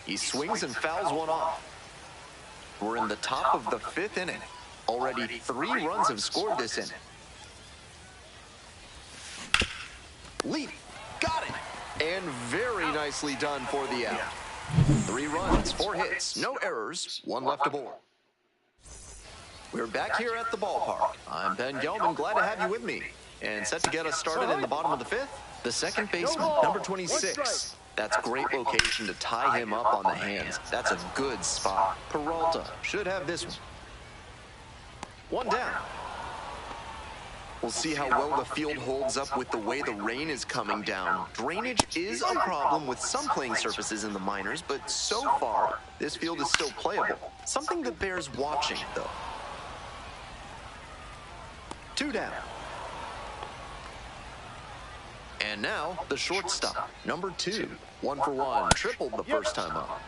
He swings and fouls 1 off. We're in the top of the 5th inning. Already 3 runs have scored this inning. Leap, got it, and very nicely done for the out. 3 runs, 4 hits, no errors, 1 left aboard. We're back here at the ballpark. I'm Ben Gelman, glad to have you with me. And set to get us started in the bottom of the 5th, The second baseman, number 26. That's great location to tie him up on the hands. That's a good spot. Peralta should have this one. One down. We'll see how well the field holds up with the way the rain is coming down. Drainage is a problem with some playing surfaces in the minors, but so far, this field is still playable. Something that bears watching, though. Two down. And now, the shortstop, number 2. 1 for 1, tripled the first time up.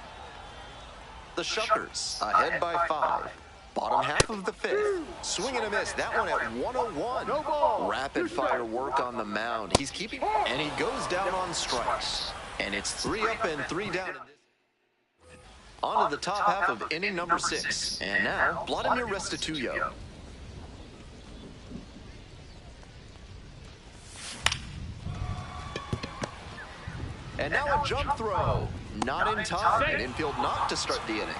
The Shuckers, ahead by 5. Bottom half of the 5th. Swing and a miss. That one at 101. Rapid fire work on the mound. He's keeping, and he goes down on strikes. And it's 3 up and 3 down. On to the top half of inning number 6. And now, Vladimir Restituyo. And now a jump throw. Not in time. An infield knock to start the inning.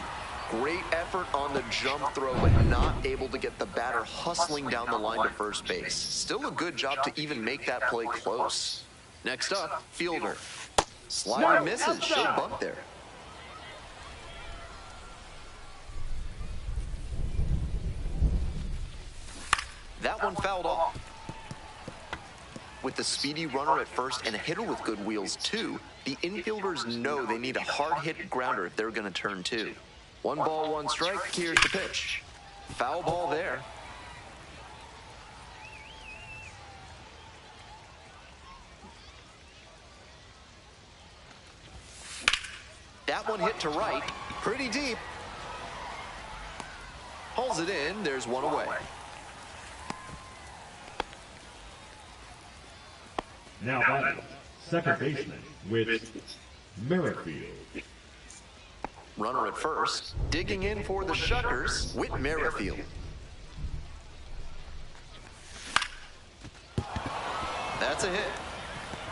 Great effort on the jump throw, but not able to get the batter hustling down the line to first base. Still a good job to even make that play close. Next up, fielder. Slider misses. Should bunt there. That one fouled off. With the speedy runner at first and a hitter with good wheels too, the infielders know they need a hard-hit grounder if they're going to turn 2. 1 ball, 1 strike. Here's the pitch. Foul ball there. That one hit to right. Pretty deep. Hauls it in. There's 1 away. Now batting, second baseman with Merrifield. Runner at first, digging in for the Shuckers, Whit Merrifield. That's a hit.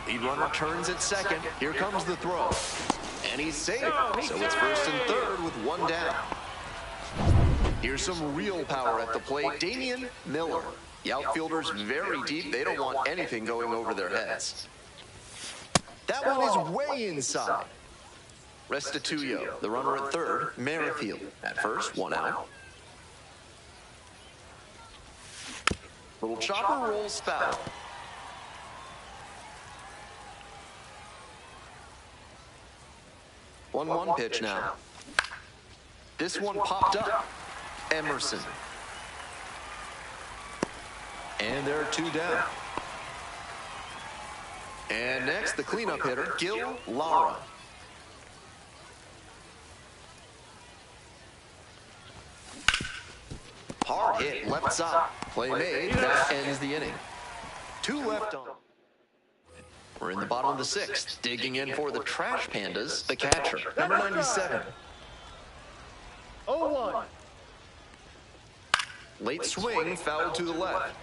Lead runner turns at second. Here comes the throw. And he's safe. So it's first and third with 1 down. Here's some real power at the plate. Damian Miller. The outfielder's very deep. They don't want anything going over their heads. That one is way inside. Restituyo, the runner at third. Merrifield at first, 1 out. Little chopper rolls foul. One pitch now. This one popped up. Emerson. And there are 2 down. And next, the cleanup hitter, Gil Lara. Hard hit, left side. Play made, that ends the inning. 2 left on. We're in the bottom of the 6th. Digging in for the Trash Pandas, the catcher, number 97. 0-1. Late swing, foul to the left.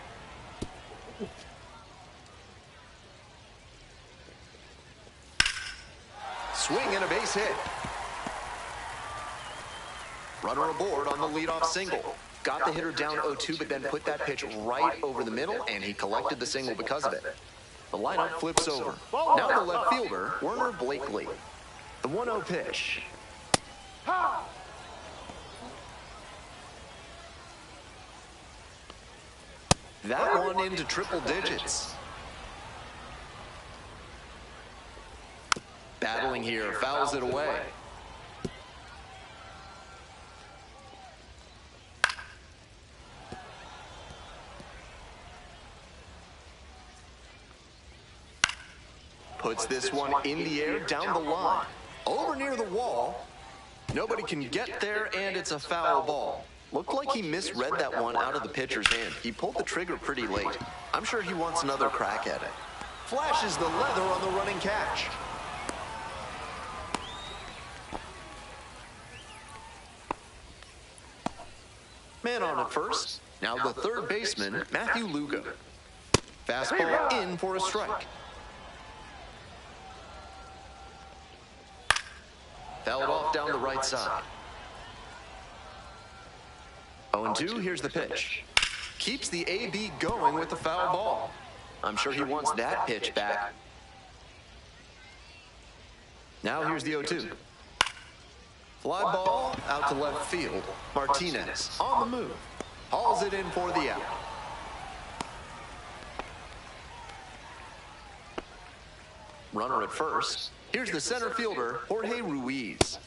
Swing and a base hit. Runner aboard on the leadoff single. Got the hitter down 0-2, but then put that pitch right over the middle, and he collected the single because of it. The lineup flips over. Now the left fielder, Werner Blakely. The 1-0 pitch. That one into triple digits. Battling here, fouls it away. Puts this one in the air, down the line. Over near the wall. Nobody can get there, and it's a foul ball. Looked like he misread that one out of the pitcher's hand. He pulled the trigger pretty late. I'm sure he wants another crack at it. Flashes the leather on the running catch. Man on at first. Now the third baseman, Matthew Lugo. Fastball in for a strike. Fouled off down the right side. 0-2, here's the pitch. Keeps the AB going with the foul ball. I'm sure he wants that pitch back. Now here's the 0-2. Fly ball out to left field. Martinez on the move. Hauls it in for the out. Runner at first. Here's the center fielder, Jorge Ruiz.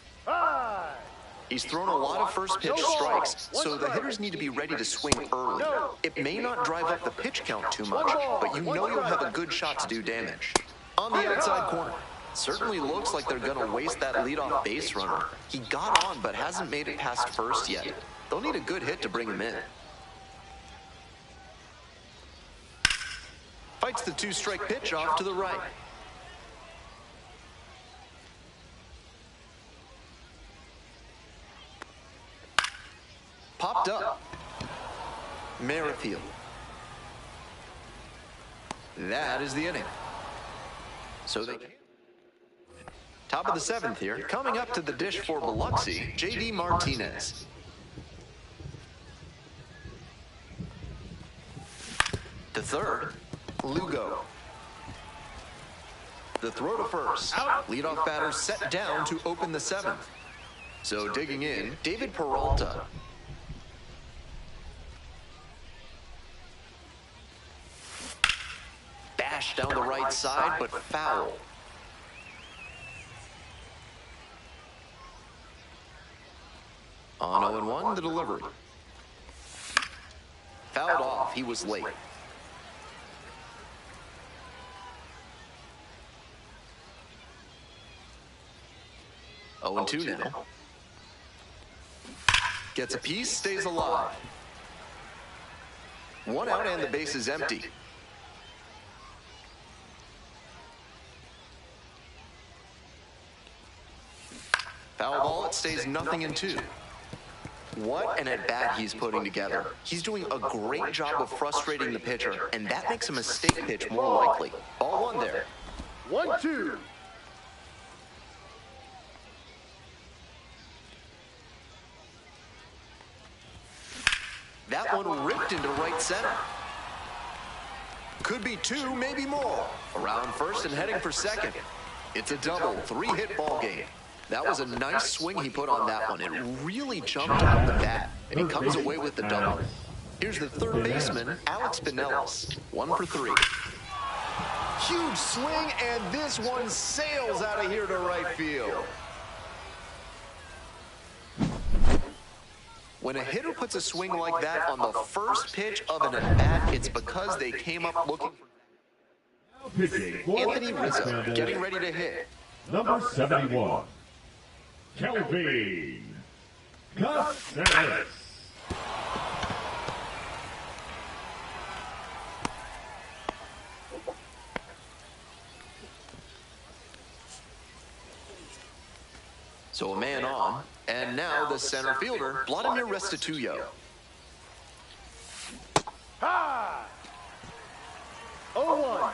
He's thrown a lot of first pitch strikes, so the hitters need to be ready to swing early. It may not drive up the pitch count too much, but you know you'll have a good shot to do damage. On the outside corner. Certainly looks like they're going to waste that leadoff base runner. He got on, but hasn't made it past first yet. They'll need a good hit to bring him in. Fights the 2-strike pitch off to the right. Popped up. Merrifield. That is the inning. So they top of the 7th here. Coming up to the dish for Biloxi, J.D. Martinez. The 3rd, Lugo. The throw to first. Leadoff batter set down to open the 7th. So digging in, David Peralta. Bash down the right side, but foul. On 0-1, the delivery. Fouled off, he was late. Oh, and 2 now. Gets a piece, stays alive. 1 out and the base is empty. Foul ball, it stays 0-2. What an at-bat he's putting together. He's doing a great job of frustrating the pitcher, and that makes a mistake pitch more likely. Ball 1 there. 1-2. That one ripped into right center. Could be 2, maybe more. Around first and heading for second. It's a double, 3-hit ball game. That was a nice swing he put on that one. It really jumped out the bat, and he comes away with the double. Here's the 3rd baseman, Alex Pinellas. 1 for 3. Huge swing, and this one sails out of here to right field. When a hitter puts a swing like that on the first pitch of an at-bat, it's because they came up looking for Anthony Rizzo, getting ready to hit. Number 71, Kelvin Caceres. So a man on, and now the center fielder, Vladimir Restituyo. Ha! 0-1.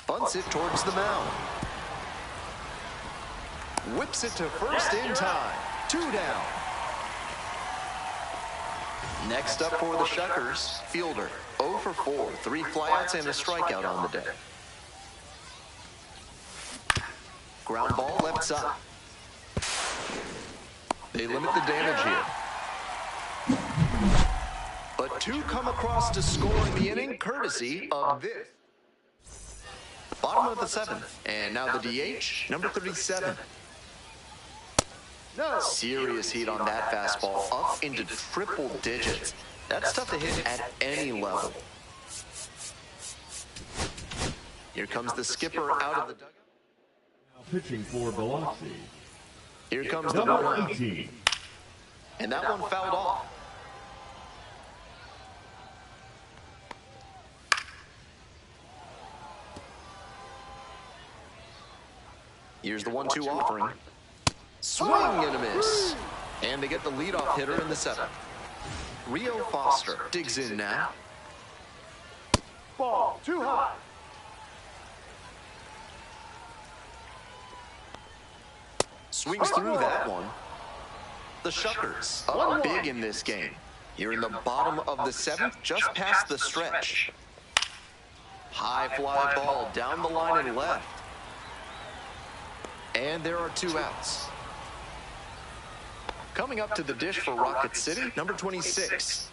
Bunts it towards the mound. Whips it to first in time. 2 down. Next up for the Shuckers, fielder. 0 for 4, 3 flyouts and a strikeout on the day. Ground ball left side. They limit the damage here. But 2 come across to score in the inning, courtesy of this. Bottom of the 7th, and now the DH, number 37. Serious heat on that fastball, up into triple digits. That's tough to hit at any level. Here comes the skipper out of the dugout. Pitching for Biloxi. Here comes the Number 1-0. 18. And that one fouled off. Here's the 1-2 offering. Swing and a miss. And they get the leadoff hitter in the 7th. Rio Foster digs in now. Ball too high. Swings through that one. The Shuckers up big in this game. Here in the bottom of the 7th, just past the stretch. High fly ball down the line and left. And there are 2 outs. Coming up to the dish for Rocket City, number 26.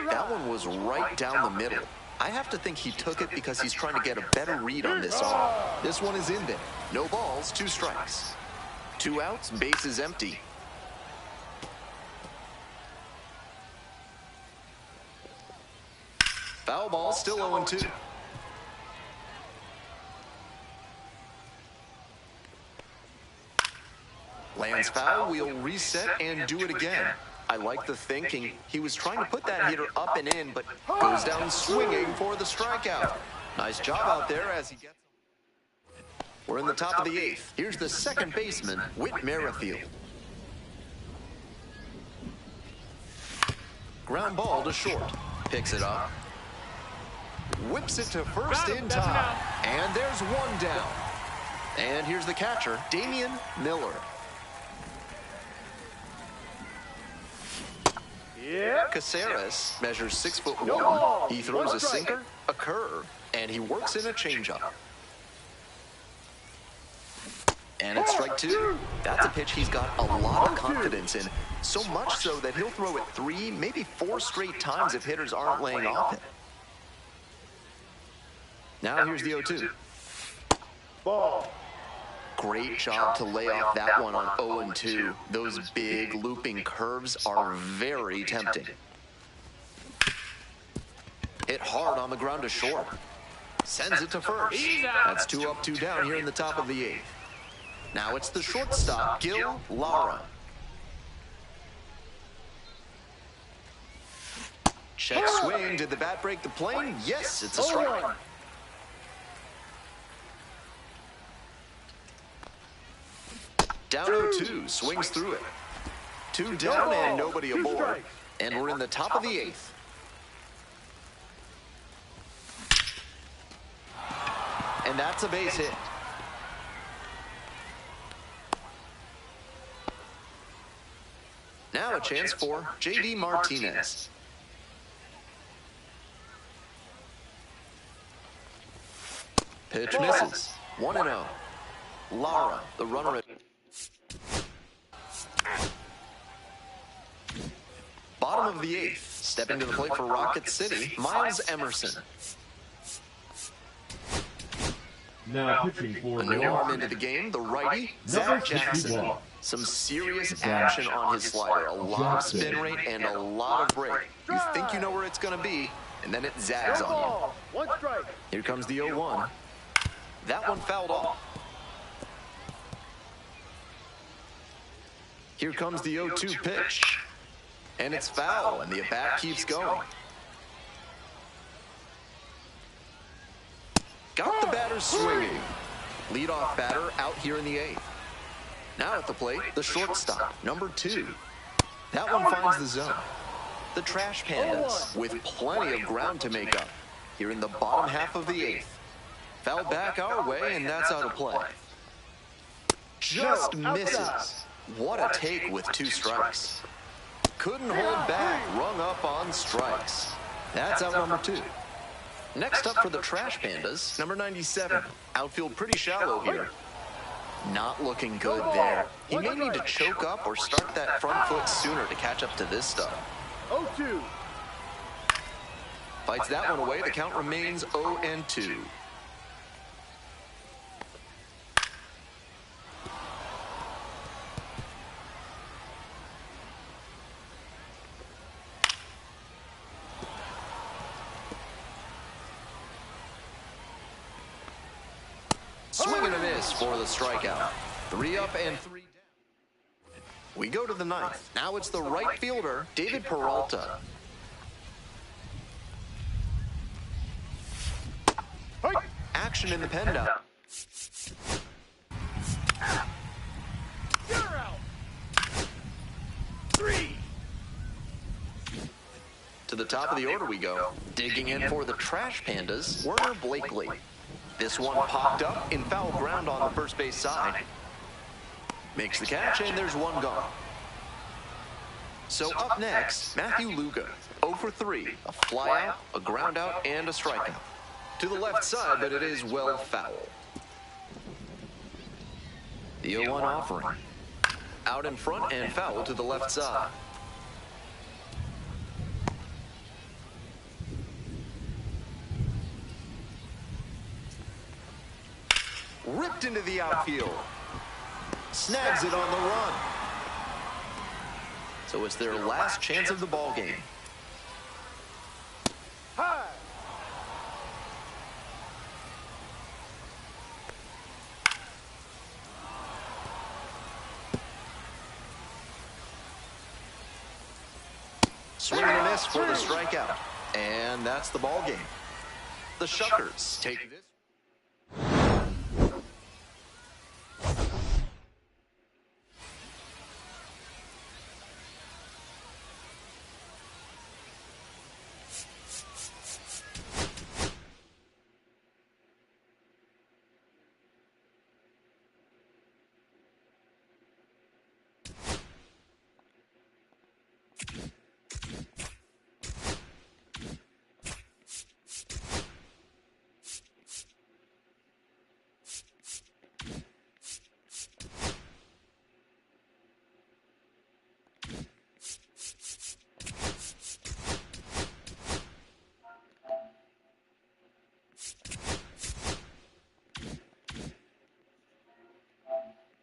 That one was right down the middle. I have to think he took it because he's trying to get a better read on this arm. This one is in there. No balls, 2 strikes. 2 outs, base is empty. Foul ball, still 0-2. Lands foul, we'll reset and do it again. I like the thinking. He was trying to put that hitter up and in, but goes down swinging for the strikeout. Nice job out there as he gets... We're in the top of the 8th. Here's the second baseman, Whit Merrifield. Ground ball to short. Picks it up. Whips it to first in time. And there's 1 down. And here's the catcher, Damian Miller. Caceres measures 6'1". He throws a sinker, a curve, and he works in a changeup. And it's strike 2. That's a pitch he's got a lot of confidence in. So much so that he'll throw it 3, maybe 4 straight times if hitters aren't laying off it. Now here's the 0-2. Ball. Great job to lay off that one on 0-2. Those big looping curves are very tempting. Hit hard on the ground to short. Sends it to first. That's 2 up, 2 down here in the top of the 8th. Now it's the shortstop, Gil Lara. Check swing. Did the bat break the plane? Yes, it's a strike. Down 0-2, swings through it. 2 down and nobody aboard. And we're in the top of the 8th. And that's a base hit. Now a chance for J.D. Martinez. Pitch misses. 1-0. Lara, the runner at... Bottom of the 8th. Stepping to the plate for Rocket City, Miles Emerson. Now pitching for A new arm into the game, the righty, Zach Jackson. Some serious action on his slider. A lot of spin rate and a lot of break. You think you know where it's going to be, and then it zags on you. 1 strike. Here comes the 0-1. That one fouled off. Here comes the 0-2 pitch. And it's foul, and the at-bat keeps going. Got the batter swinging. Leadoff batter out here in the 8th. Now at the plate, the shortstop, number 2. That one finds the zone. The Trash Pandas, with plenty of ground to make up, here in the bottom half of the 8th. Foul back our way, and that's out of play. Just misses. What a take with 2 strikes. Couldn't hold back, rung up on strikes. That's out number 2. Next up for the Trash Pandas, number 97. Outfield pretty shallow here. Not looking good there. He may need to choke up or start that front foot sooner to catch up to this stuff. 0-2. Fights that one away. The count remains 0-2. Swing and a miss for the strikeout. 3 up and 3 down. We go to the 9th. Now it's the right fielder, David Peralta. Action in the pen down. You're out. 3. To the top of the order we go. Digging in for the Trash Pandas, Werner Blakely. This one popped up in foul ground on the first base side. Makes the catch, and there's 1 gone. So up next, Matthew Luga. 0 for 3. A fly out, a ground out, and a strikeout. To the left side, but it is well foul. The 0-1 offering. Out in front and foul to the left side. Ripped into the outfield. Snags it on the run. So it's their last chance of the ball game. High. Swing and a miss for the strikeout. And that's the ball game. The Shuckers take this.